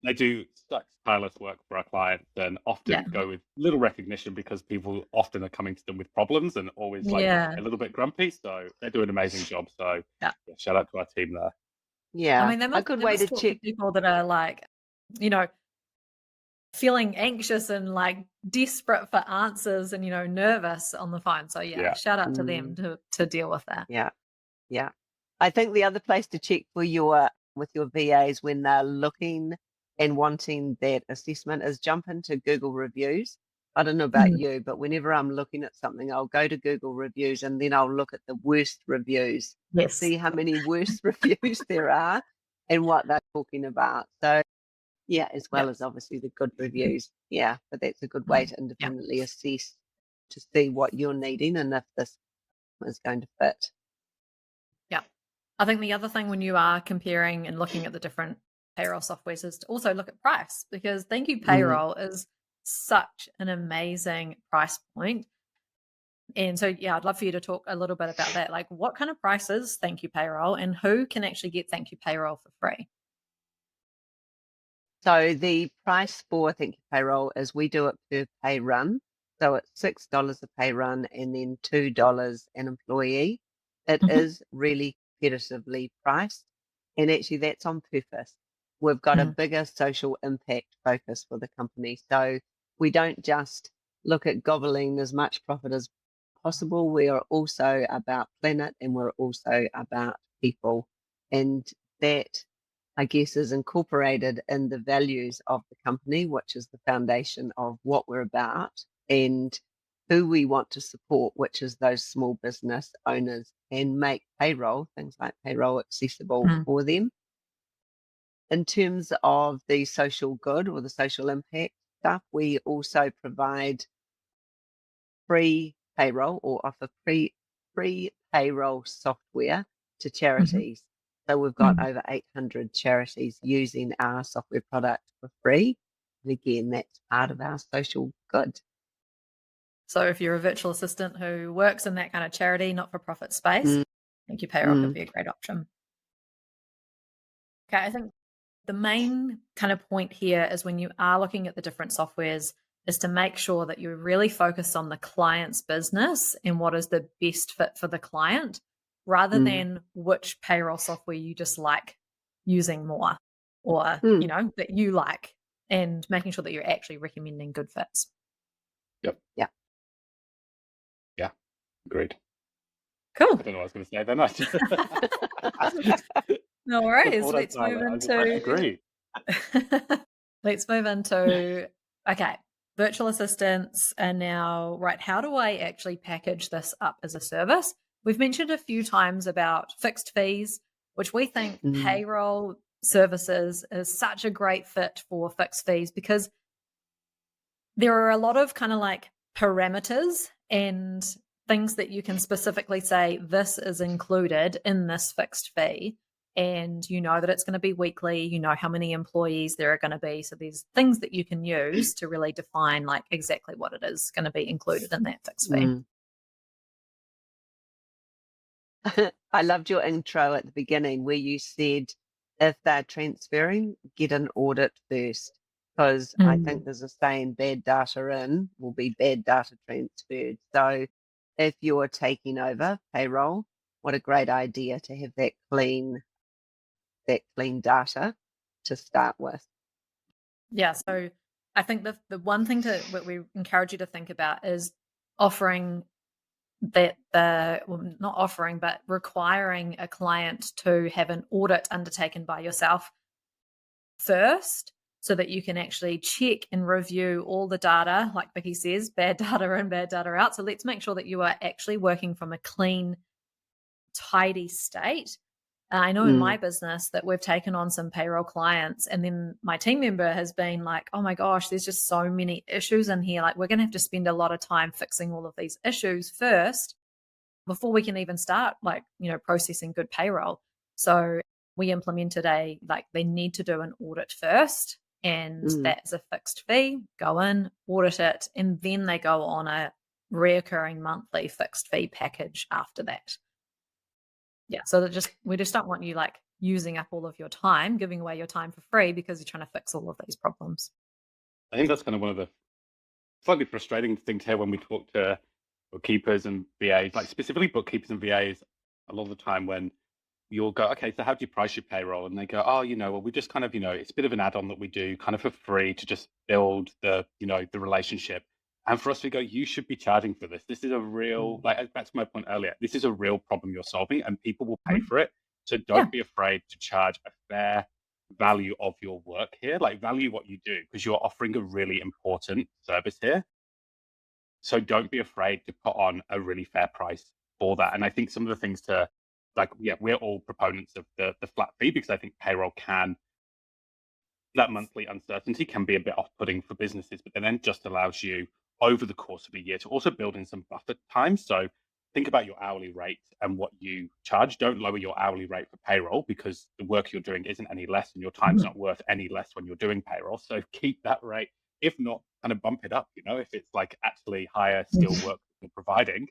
They do such tireless work for our clients and Yeah. often go with little recognition because people often are coming to them with problems and always like Yeah. a little bit grumpy. So they do an amazing job. So Yeah. shout out to our team there. I yeah, mean, a good they way to must talk to check. people that are like, you know, feeling anxious and like desperate for answers and, nervous on the phone. So yeah, Yeah. shout out to them Mm, to deal with that. yeah, yeah. I think the other place to check for with your VAs when they're looking and wanting that assessment is jump into Google reviews. I don't know about Mm. you, but whenever I'm looking at something, I'll go to Google reviews and then I'll look at the worst reviews, Yes. see how many worst reviews there are and what they're talking about. So yeah, as well Yep. as obviously the good reviews. Yeah, but that's a good way Mm. to Yeah. independently assess to see what you're needing and if this is going to fit. Yeah. I think the other thing when you are comparing and looking at the different payroll softwares is to also look at price because Thank You Mm. Payroll is such an amazing price point. And so, yeah, I'd love for you to talk a little bit about that. Like, what kind of price is Thank You Payroll and who can actually get Thank You Payroll for free? So the price for Thank You Payroll is we do it per pay run. So it's $6 a pay run and then $2 an employee. It Mhm. is really competitively priced. And actually that's on purpose. We've got a Mm. bigger social impact focus for the company. So we don't just look at gobbling as much profit as possible. We are also about planet and we're also about people. And that I guess, is incorporated in the values of the company, which is the foundation of what we're about and who we want to support, which is those small business owners, and make payroll, things like payroll, accessible Mm. for them. In terms of the social good or the social impact stuff, we also provide free payroll or offer free payroll software to Mhm. charities. So we've got Mm. over 800 charities using our software product for free. And again, that's part of our social good. So if you're a virtual assistant who works in that kind of charity, not-for-profit space, Mm, Thank You Payroll could mm, be a great option. Okay, I think the main kind of point here is when you are looking at the different softwares is to make sure that you're really focused on the client's business and what is the best fit for the client rather mm, than which payroll software you just like using more or, mm. that you like and making sure that you're actually recommending good fits. Yep. Yeah. Yeah. Agreed. Cool. I don't know what I was going to say then. I No was worries. auto silent. I just went, agree. Let's move into okay. Virtual assistants are now right. How do I actually package this up as a service? We've mentioned a few times about fixed fees, which we think Mm, payroll services is such a great fit for fixed fees because there are a lot of kind of like parameters and things that you can specifically say this is included in this fixed fee and you know that it's going to be weekly, you know how many employees there are going to be, so there's things that you can use to really define like exactly what it is going to be included in that fixed fee. mm. I loved your intro at the beginning where you said if they're transferring, get an audit first. Because I Mm. think there's a saying bad data in will be bad data transferred. So if you're taking over payroll, what a great idea to have that clean data to start with. Yeah, so I think the one thing what we encourage you to think about is offering not offering, but requiring a client to have an audit undertaken by yourself first, so that you can actually check and review all the data. Like Vicki says, bad data in, bad data out. So let's make sure that you are actually working from a clean, tidy state. I know in my business that we've taken on some payroll clients, and then my team member has been like, oh my gosh, there's just so many issues in here. Like, we're going to have to spend a lot of time fixing all of these issues first before we can even start, like, processing good payroll. So we implemented they need to do an audit first, and that's a fixed fee. Go in, audit it, and then they go on a reoccurring monthly fixed fee package after that. Yeah, so we just don't want you using up all of your time, giving away your time for free because you're trying to fix all of these problems. I think that's kind of one of the slightly frustrating things here when we talk to bookkeepers and VAs, like specifically bookkeepers and VAs, a lot of the time when you'll go, okay, so how do you price your payroll? And they go, oh, well, we just kind of, it's a bit of an add-on that we do kind of for free to just build the relationship. And for us, we go, you should be charging for this. This is a real, back to my point earlier, this is a real problem you're solving and people will pay for it. So don't be afraid to charge a fair value of your work here, value what you do, because you're offering a really important service here. So don't be afraid to put on a really fair price for that. And I think some of the things we're all proponents of the flat fee, because I think payroll that monthly uncertainty can be a bit off-putting for businesses, but then just allows you over the course of a year to also build in some buffer time. So think about your hourly rate and what you charge. Don't lower your hourly rate for payroll, because the work you're doing isn't any less and your time's not worth any less when you're doing payroll. So keep that rate. If not, kind of bump it up, if it's actually higher skill work you're providing.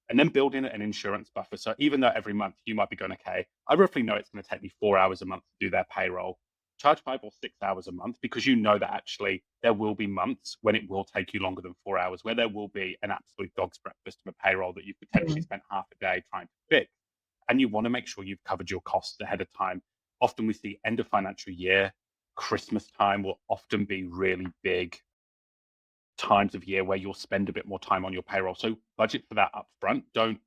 And then build in an insurance buffer. So even though every month you might be going, okay, I roughly know it's going to take me 4 hours a month to do their payroll, charge 5 or 6 hours a month, because you know that actually there will be months when it will take you longer than 4 hours, where there will be an absolute dog's breakfast of a payroll that you've potentially spent half a day trying to fix. And you want to make sure you've covered your costs ahead of time. Often we see end of financial year, Christmas time will often be really big times of year where you'll spend a bit more time on your payroll. So budget for that up front. Don't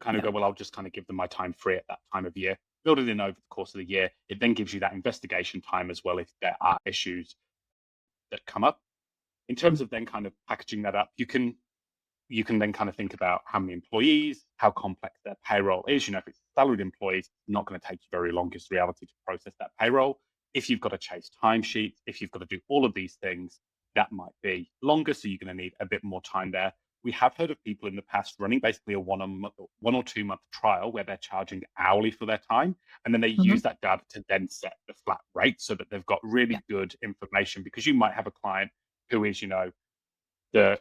kind of go, well, I'll just kind of give them my time free at that time of year. Build it in over the course of the year. It then gives you that investigation time as well if there are issues that come up. In terms of then kind of packaging that up, you can then kind of think about how many employees, how complex their payroll is. If it's salaried employees, it's not going to take you very long. It's reality to process that payroll. If you've got to chase timesheets, if you've got to do all of these things, that might be longer. So you're going to need a bit more time there. We have heard of people in the past running basically a 1 or 2 month trial where they're charging hourly for their time. And then they use that data to then set the flat rate so that they've got really good information, because you might have a client who is, an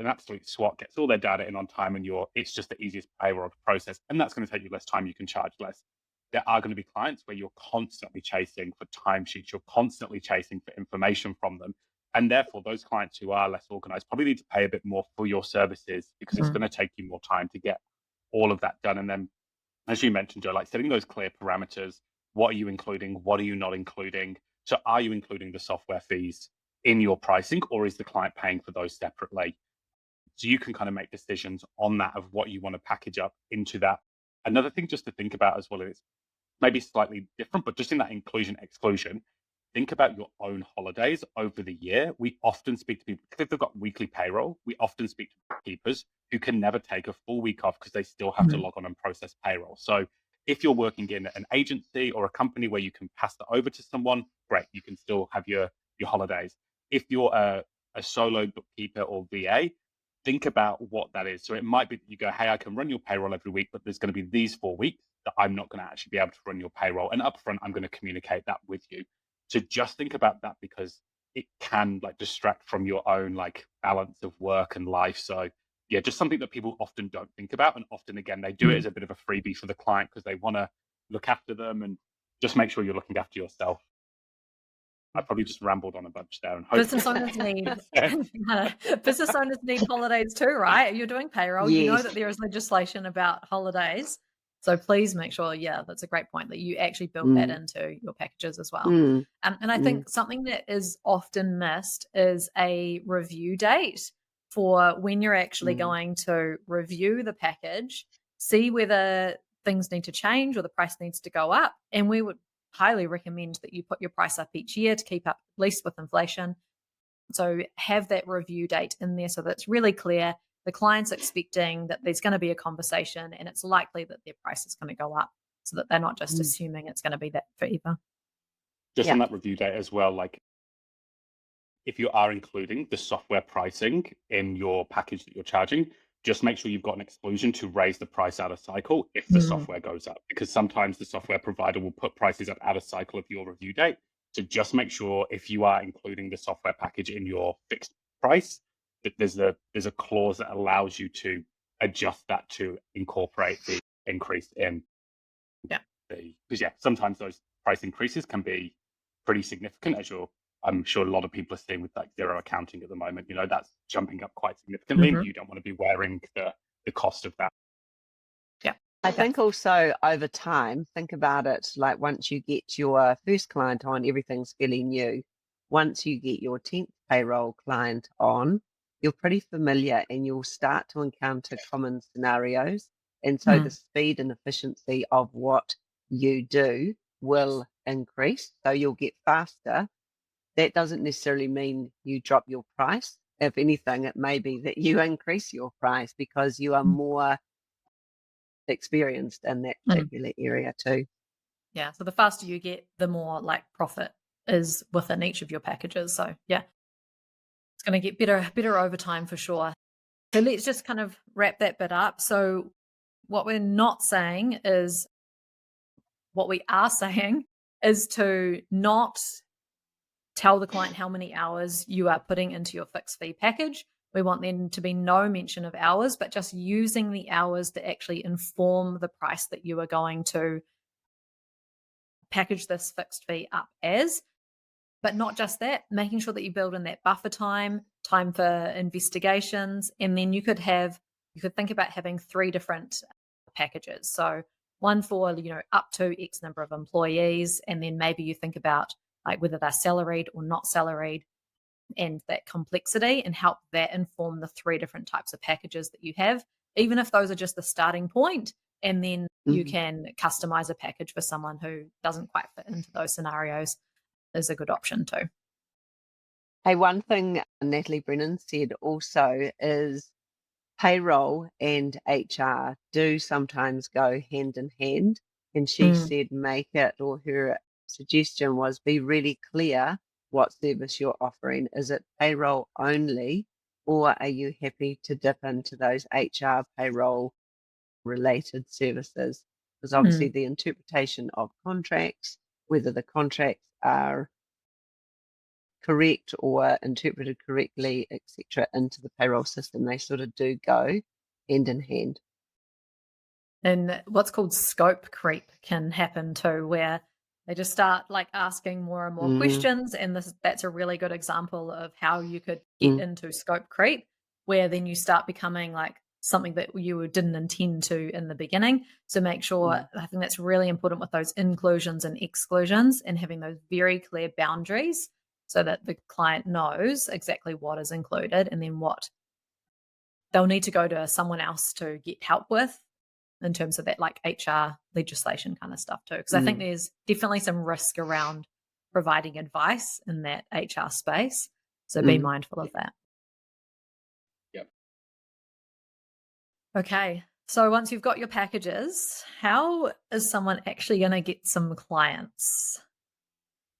absolute SWAT, gets all their data in on time, and it's just the easiest payroll to process. And that's going to take you less time. You can charge less. There are going to be clients where you're constantly chasing for timesheets. You're constantly chasing for information from them. And therefore, those clients who are less organized probably need to pay a bit more for your services, because it's going to take you more time to get all of that done. And then, as you mentioned, Joe, setting those clear parameters. What are you including? What are you not including? So are you including the software fees in your pricing, or is the client paying for those separately? So you can kind of make decisions on that of what you want to package up into that. Another thing just to think about as well is maybe slightly different, but just in that inclusion exclusion, think about your own holidays over the year. We often speak to people, if they've got weekly payroll, we often speak to bookkeepers who can never take a full week off because they still have to log on and process payroll. So if you're working in an agency or a company where you can pass that over to someone, great, you can still have your holidays. If you're a solo bookkeeper or VA, think about what that is. So it might be that you go, hey, I can run your payroll every week, but there's going to be these 4 weeks that I'm not going to actually be able to run your payroll. And upfront, I'm going to communicate that with you. So just think about that, because it can distract from your own balance of work and life. So yeah, just something that people often don't think about. And often, again, they do it as a bit of a freebie for the client because they want to look after them, and just make sure you're looking after yourself. I probably just rambled on a bunch there. And business owners need holidays too, right? You're doing payroll. You know Yes. that there is legislation about holidays. So please make sure, yeah, that's a great point, that you actually build that into your packages as well. Mm. And I think something that is often missed is a review date for when you're actually going to review the package, see whether things need to change or the price needs to go up. And we would highly recommend that you put your price up each year to keep up at least with inflation. So have that review date in there so that it's really clear. The client's expecting that there's going to be a conversation and it's likely that their price is going to go up, so that they're not just assuming it's going to be that forever. Just on that review date as well, like if you are including the software pricing in your package that you're charging, just make sure you've got an exclusion to raise the price out of cycle if the software goes up, because sometimes the software provider will put prices up out of cycle of your review date. So just make sure if you are including the software package in your fixed price, that there's a clause that allows you to adjust that to incorporate the increase in because sometimes those price increases can be pretty significant, as I'm sure a lot of people are seeing with like zero accounting at the moment. That's jumping up quite significantly, and you don't want to be wearing the cost of that. Yeah. I think also over time, think about it like once you get your first client on, everything's fairly new. Once you get your 10th payroll client on, you're pretty familiar and you'll start to encounter common scenarios. And so the speed and efficiency of what you do will increase. So you'll get faster. That doesn't necessarily mean you drop your price. If anything, it may be that you increase your price because you are more experienced in that particular area too. Yeah. So the faster you get, the more like profit is within each of your packages. So yeah, it's going to get better over time for sure. So let's just kind of wrap that bit up. So what we're not saying is, what we are saying is to not tell the client how many hours you are putting into your fixed fee package. We want there to be no mention of hours, but just using the hours to actually inform the price that you are going to package this fixed fee up as. But not just that, making sure that you build in that buffer time for investigations, and then you could think about having 3 different packages. So one for, up to X number of employees, and then maybe you think about like whether they're salaried or not salaried and that complexity, and help that inform the 3 different types of packages that you have, even if those are just the starting point. And then you can customize a package for someone who doesn't quite fit into those scenarios is a good option too. Hey, one thing Natalie Brennan said also is payroll and HR do sometimes go hand in hand. And she said her suggestion was be really clear what service you're offering. Is it payroll only, or are you happy to dip into those HR payroll related services? Because obviously the interpretation of contracts, whether the contracts are correct or interpreted correctly, etc., into the payroll system, they sort of do go hand in hand. And what's called scope creep can happen too, where they just start like asking more and more questions. And that's a really good example of how you could get into scope creep, where then you start becoming like something that you didn't intend to in the beginning. So make sure, I think that's really important with those inclusions and exclusions, and having those very clear boundaries so that the client knows exactly what is included and then what they'll need to go to someone else to get help with in terms of that like HR legislation kind of stuff too. Because I think there's definitely some risk around providing advice in that HR space. So be mindful of that. Yep. Okay. So once you've got your packages, how is someone actually going to get some clients?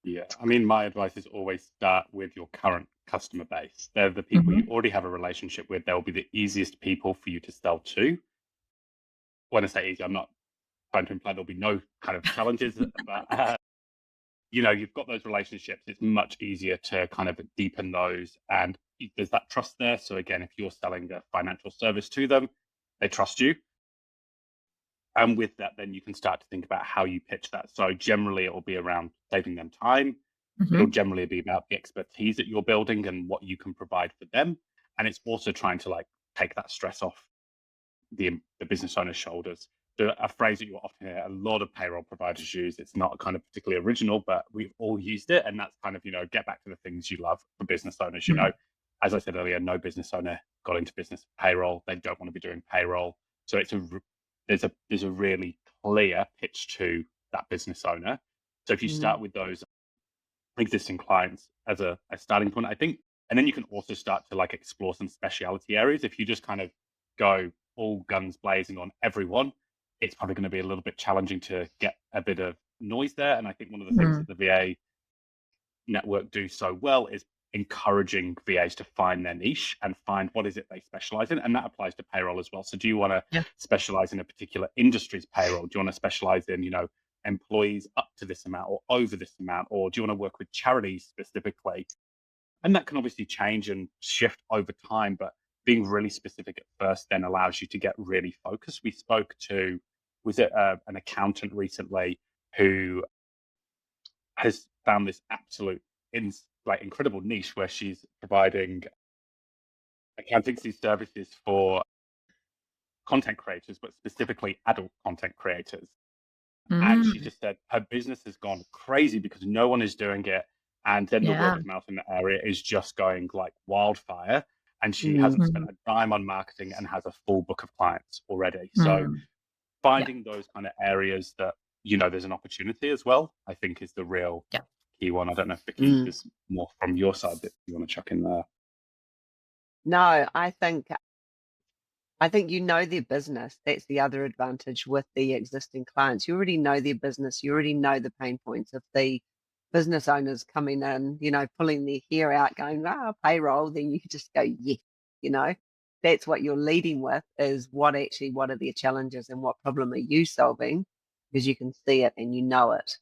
Yeah. I mean, my advice is always start with your current customer base. They're the people you already have a relationship with. They'll be the easiest people for you to sell to. When I say easy, I'm not trying to imply there'll be no kind of challenges, but you've got those relationships. It's much easier to kind of deepen those, and there's that trust there. So again, if you're selling a financial service to them, they trust you. And with that, then you can start to think about how you pitch that. So generally, it will be around saving them time. It'll generally be about the expertise that you're building and what you can provide for them. And it's also trying to like take that stress off the business owner's shoulders. a phrase that you often hear a lot of payroll providers use. It's not kind of particularly original, but we've all used it. And that's kind of, get back to the things you love for business owners. As I said earlier, no business owner got into business payroll. They don't want to be doing payroll. So there's a really clear pitch to that business owner. So if you start with those existing clients as a starting point, I think, and then you can also start to like explore some specialty areas. If you just kind of go all guns blazing on everyone, it's probably going to be a little bit challenging to get a bit of noise there. And I think one of the things that the VA network do so well is encouraging VAs to find their niche and find what is it they specialize in. And that applies to payroll as well. So do you want to specialize in a particular industry's payroll? Do you want to specialize in, employees up to this amount or over this amount? Or do you want to work with charities specifically? And that can obviously change and shift over time, but being really specific at first then allows you to get really focused. We spoke to, an accountant recently who has found this absolute incredible niche where she's providing accountancy services for content creators, but specifically adult content creators. And she just said her business has gone crazy because no one is doing it. And then the word of mouth in the area is just going like wildfire. And she hasn't spent a dime on marketing and has a full book of clients already. So finding those kind of areas that, there's an opportunity as well, I think is the real key one. I don't know if Vicki, there's more from your side that you want to chuck in there. No, I think you know their business. That's the other advantage with the existing clients. You already know their business. You already know the pain points. If the business owners coming in, pulling their hair out, going, payroll, then you can just go, yes, that's what you're leading with is what are their challenges and what problem are you solving? Because you can see it and you know it.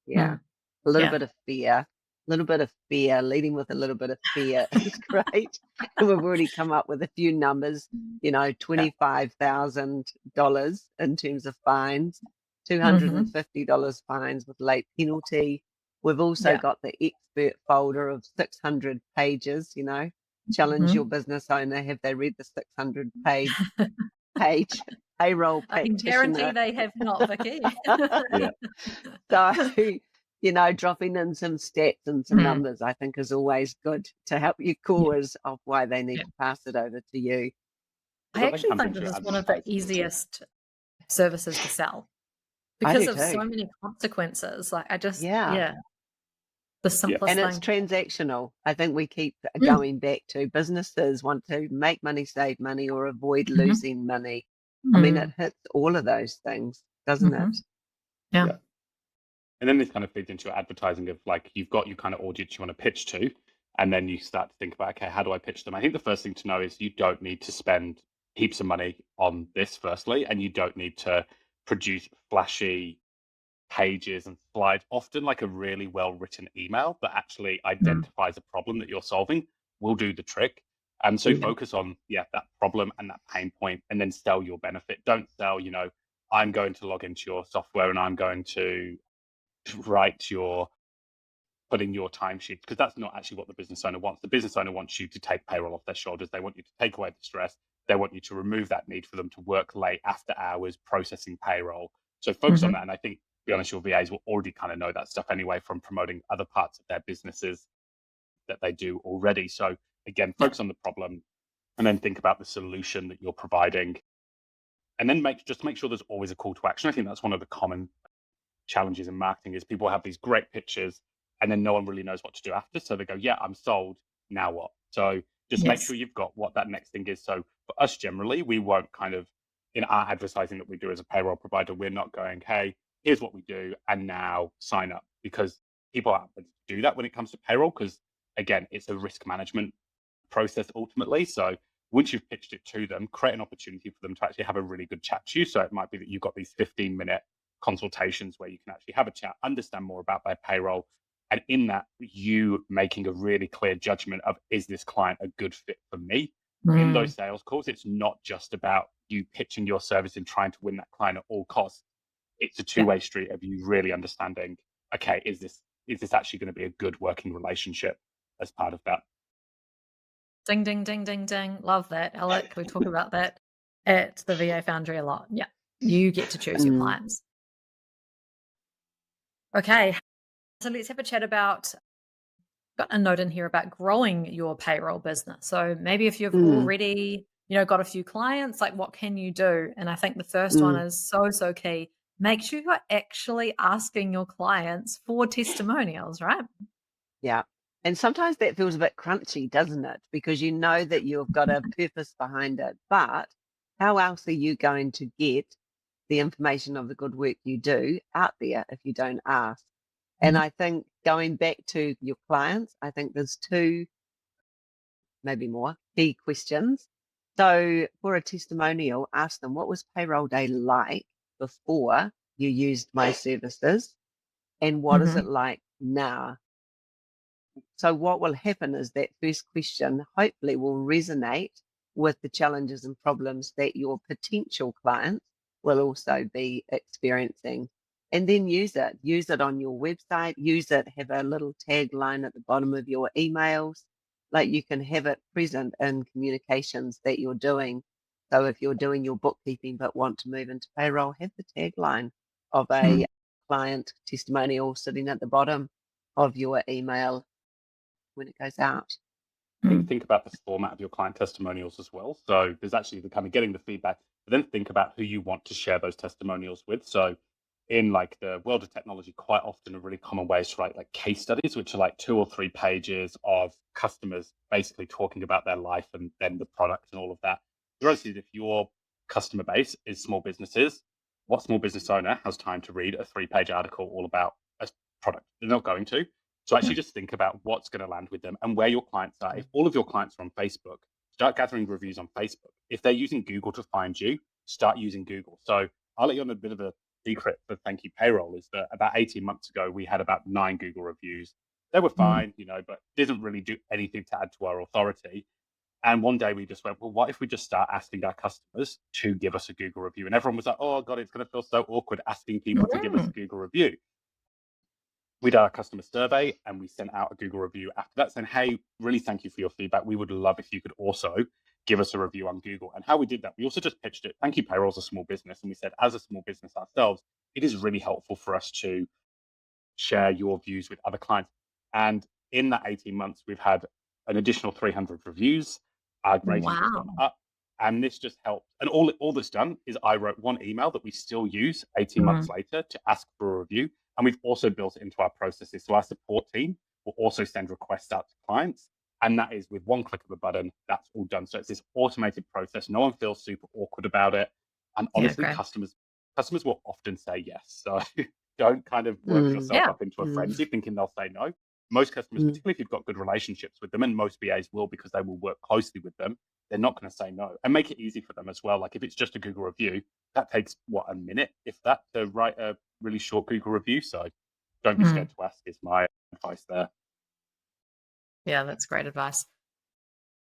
Yeah. A little bit of fear. Leading with a little bit of fear is great. And we've already come up with a few numbers, $25,000 in terms of fines, $250 fines with late penalty. We've also got the expert folder of 600 pages, challenge your business owner. Have they read the 600 page payroll I can guarantee they have not, Vicki. So, dropping in some stats and some numbers, I think is always good to help your callers of why they need to pass it over to you. I actually think this is one of the easiest services to sell because of so many consequences. Like the simplest and it's transactional. I think we keep going back to businesses want to make money, save money, or avoid losing money. I mean, it hits all of those things, doesn't it? Yeah. And then this kind of feeds into your advertising of like, you've got your kind of audience you want to pitch to, and then you start to think about, okay, how do I pitch them? I think the first thing to know is you don't need to spend heaps of money on this firstly, and you don't need to produce flashy pages and slides. Often like a really well-written email that actually identifies a problem that you're solving will do the trick. And so focus on, that problem and that pain point, and then sell your benefit. Don't sell, I'm going to log into your software and I'm going to put in your timesheets, because that's not actually what the business owner wants. The business owner wants you to take payroll off their shoulders. They want you to take away the stress. They want you to remove that need for them to work late after hours processing payroll. So focus on that. And I think, to be honest, your VAs will already kind of know that stuff anyway from promoting other parts of their businesses that they do already. So again, focus on the problem and then think about the solution that you're providing. And then make sure there's always a call to action. I think that's one of the common challenges in marketing is people have these great pictures and then no one really knows what to do after. So they go, I'm sold. Now what? So just make sure you've got what that next thing is. So for us, generally, we won't kind of, in our advertising that we do as a payroll provider, we're not going, hey, here's what we do and now sign up, because people aren't going to do that when it comes to payroll, because again, it's a risk management process ultimately. So once you've pitched it to them, create an opportunity for them to actually have a really good chat to you. So it might be that you've got these 15-minute consultations where you can actually have a chat, understand more about their payroll, and in that, you making a really clear judgment of, is this client a good fit for me? In those sales calls, it's not just about you pitching your service and trying to win that client at all costs. It's a two-way street of you really understanding, okay, is this actually going to be a good working relationship as part of that? Ding, ding, ding, ding, ding. Love that, Alick. We talk about that at the VA Foundry a lot. Yeah. You get to choose your Mm. clients. Okay, so let's have a chat about, got a note in here about growing your payroll business. So maybe if you've Mm. already, got a few clients, like what can you do? And I think the first one Mm. is so key. Make sure you're actually asking your clients for testimonials, right? Yeah. And sometimes that feels a bit crunchy, doesn't it? Because you know that you've got a purpose behind it. But how else are you going to get the information of the good work you do out there if you don't ask? And Mhm. I think going back to your clients, I think there's two, maybe more, key questions. So for a testimonial, ask them, what was payroll day like before you used my services? And what is it Mhm. like now? So what will happen is that first question hopefully will resonate with the challenges and problems that your potential clients will also be experiencing. And then use it. Use it on your website. Use it. Have a little tagline at the bottom of your emails. Like you can have it present in communications that you're doing. So if you're doing your bookkeeping but want to move into payroll, have the tagline of a client testimonial sitting at the bottom of your email when it goes out. I think think about the format of your client testimonials as well. So there's actually the kind of getting the feedback, but then think about who you want to share those testimonials with. So in like the world of technology, quite often a really common way is to write like case studies, which are like 2 or 3 pages of customers basically talking about their life and then the product and all of that. The reality is if your customer base is small businesses, what small business owner has time to read a 3-page article all about a product? They're not going to. So actually just think about what's going to land with them and where your clients are. If all of your clients are on Facebook, start gathering reviews on Facebook. If they're using Google to find you, start using Google. So I'll let you on a bit of a secret for Thankyou Payroll is that about 18 months ago, we had about 9 Google reviews. They were fine, but didn't really do anything to add to our authority. And one day we just went, well, what if we just start asking our customers to give us a Google review? And everyone was like, oh God, it's going to feel so awkward asking people to give us a Google review. We did our customer survey and we sent out a Google review after that saying, hey, really thank you for your feedback. We would love if you could also give us a review on Google. And how we did that, we also just pitched it. Thankyou Payroll is a small business. And we said, as a small business ourselves, it is really helpful for us to share your views with other clients. And in that 18 months, we've had an additional 300 reviews. Our rating has gone Wow. up. And this just helped. And all that's done is I wrote one email that we still use 18 months later to ask for a review. And we've also built it into our processes. So our support team will also send requests out to clients. And that is with one click of a button, that's all done. So it's this automated process. No one feels super awkward about it. And Yeah, honestly, great. customers will often say yes. So don't kind of work yourself Yeah. up into a frenzy thinking they'll say no. Most customers, particularly if you've got good relationships with them, and most BAs will because they will work closely with them, they're not going to say no. And make it easy for them as well. Like if it's just a Google review, that takes a minute, if that, to write a really short Google review. So don't be scared to ask is my advice there. Yeah, that's great advice.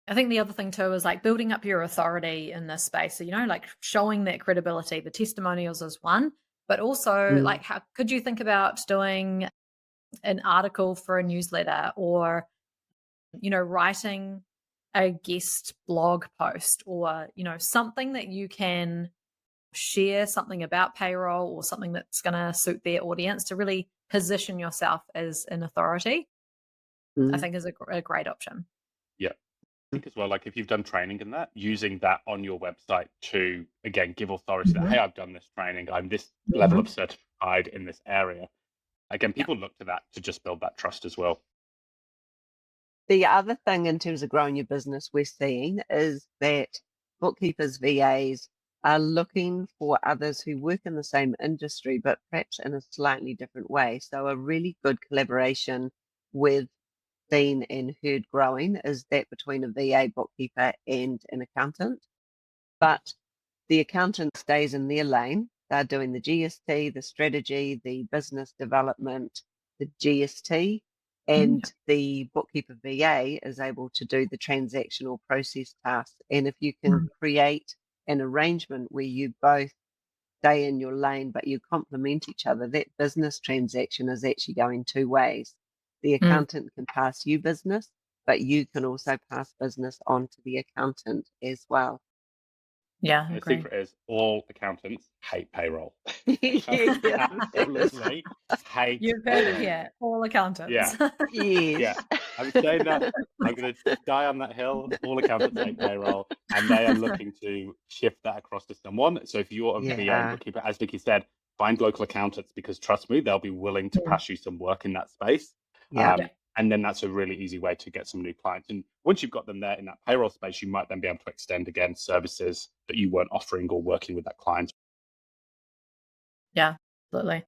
I think the other thing too is like building up your authority in this space. So, like showing that credibility. The testimonials is one, but also like how could you think about doing an article for a newsletter or, writing a guest blog post or, something that you can share something about payroll or something that's going to suit their audience to really position yourself as an authority, I think is a great option. Yeah. I think as well, like if you've done training in that, using that on your website to, again, give authority that, hey, I've done this training, I'm this level of certified in this area. Again, Yeah. people look to that to just build that trust as well. The other thing in terms of growing your business we're seeing is that bookkeepers, VAs are looking for others who work in the same industry, but perhaps in a slightly different way. So a really good collaboration with seen and heard growing is that between a VA bookkeeper and an accountant. But the accountant stays in their lane. They're doing the GST, the strategy, the business development, the GST, and the bookkeeper VA is able to do the transactional process tasks. And if you can create an arrangement where you both stay in your lane, but you complement each other, that business transaction is actually going 2 ways. The accountant can pass you business, but you can also pass business on to the accountant as well. Yeah, The agree. secret is all accountants hate payroll. Yeah. Absolutely hate You've heard it payroll. here, all accountants. Yeah, Yes. I'm saying that. I'm going to die on that hill. All accountants hate payroll, and they are looking to shift that across to someone. So if you're a VA and Yeah. bookkeeper, as Vicki said, find local accountants, because trust me, they'll be willing to Mm. pass you some work in that space. Yeah. And then that's a really easy way to get some new clients. And once you've got them there in that payroll space, you might then be able to extend again services that you weren't offering or working with that client. Yeah, absolutely.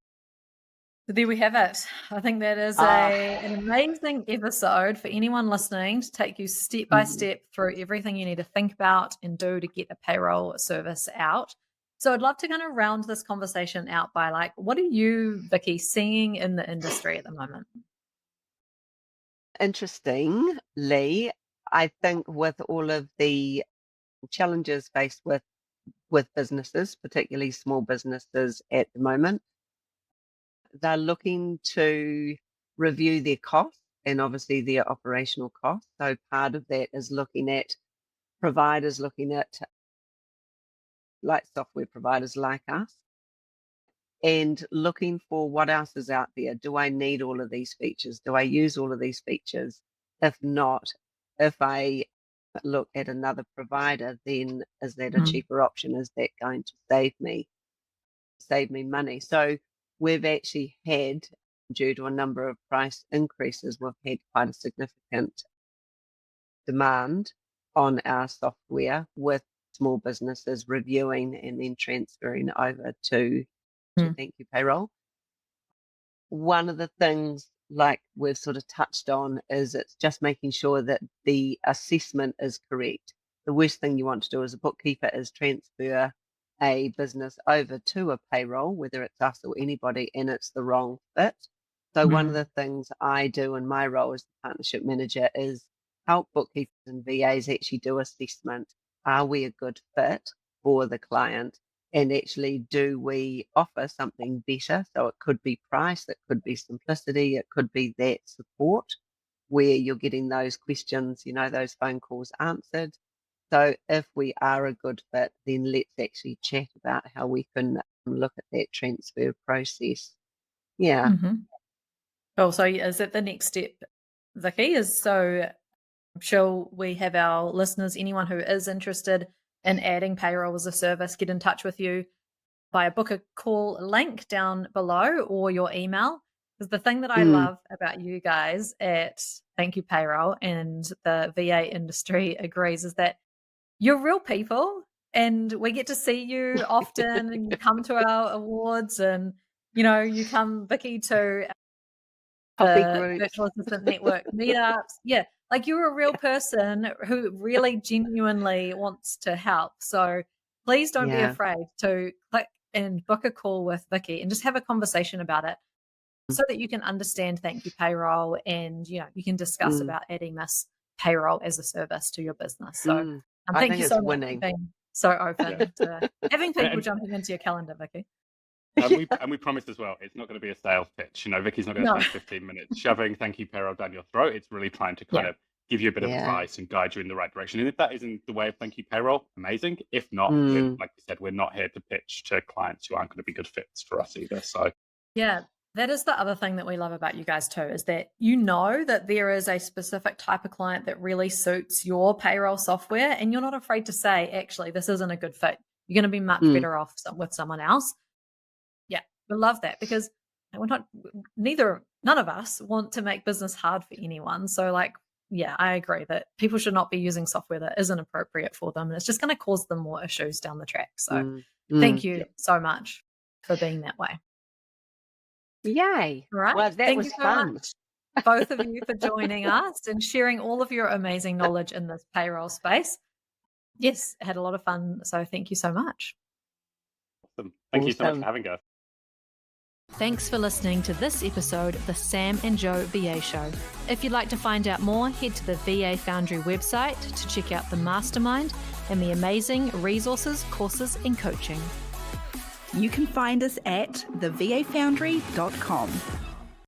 So there we have it. I think that is Ah. an amazing episode for anyone listening to take you step by step through everything you need to think about and do to get a payroll service out. So I'd love to kind of round this conversation out by like, what are you, Vicki, seeing in the industry at the moment? Interestingly, I think with all of the challenges faced with businesses, particularly small businesses at the moment, they're looking to review their costs and obviously their operational costs. So part of that is looking at providers, looking at like software providers like us, and looking for what else is out there. Do I need all of these features? Do I use all of these features? If not, if I look at another provider, then is that a cheaper option? Is that going to save me money? So we've actually had, due to a number of price increases, we've had quite a significant demand on our software, with small businesses reviewing and then transferring over to Thankyou Payroll. One of the things, like we've sort of touched on, is it's just making sure that the assessment is correct. The worst thing you want to do as a bookkeeper is transfer a business over to a payroll, whether it's us or anybody, and it's the wrong fit. So one of the things I do in my role as the partnership manager is help bookkeepers and VAs actually do assessment. Are we a good fit for the client? And actually, do we offer something better? So it could be price, it could be simplicity, it could be that support where you're getting those questions, those phone calls answered. So if we are a good fit, then let's actually chat about how we can look at that transfer process. Yeah. Cool. So is it the next step, Vicki? Shall we have our listeners, anyone who is interested in adding payroll as a service, get in touch with you via book a call link down below or your email? Because the thing that I love about you guys at Thankyou Payroll, and the VA industry agrees, is that you're real people and we get to see you often and you come to our awards and, you come, Vicki, to Coffee the groups. Virtual Assistant Network meetups. Yeah, like you're a real person who really genuinely wants to help. So please don't be afraid to click and book a call with Vicki and just have a conversation about it so that you can understand Thankyou Payroll and, you can discuss about adding this payroll as a service to your business. So thank you so much for being so open to having people jumping into your calendar, Vicki. And we promised as well, it's not going to be a sales pitch. Vicki's not going to spend 15 minutes shoving Thankyou Payroll down your throat. It's really trying to kind of give you a bit of advice and guide you in the right direction. And if that isn't the way of Thankyou Payroll, amazing. If not, like you said, we're not here to pitch to clients who aren't going to be good fits for us either. So yeah, that is the other thing that we love about you guys too, is that that there is a specific type of client that really suits your payroll software, and you're not afraid to say, actually, this isn't a good fit. You're going to be much better off with someone else. Yeah, we love that, because none of us want to make business hard for anyone. So I agree that people should not be using software that isn't appropriate for them, and it's just going to cause them more issues down the track. So thank you so much for being that way. Yay. All right. Well, that was fun. Much, both of you, for joining us and sharing all of your amazing knowledge in this payroll space. Yes, I had a lot of fun. So thank you so much. Awesome. Thank you so much for having us. Thanks for listening to this episode of the Sam and Joe VA Show. If you'd like to find out more, head to the VA Foundry website to check out the mastermind and the amazing resources, courses, and coaching. You can find us at thevafoundry.com.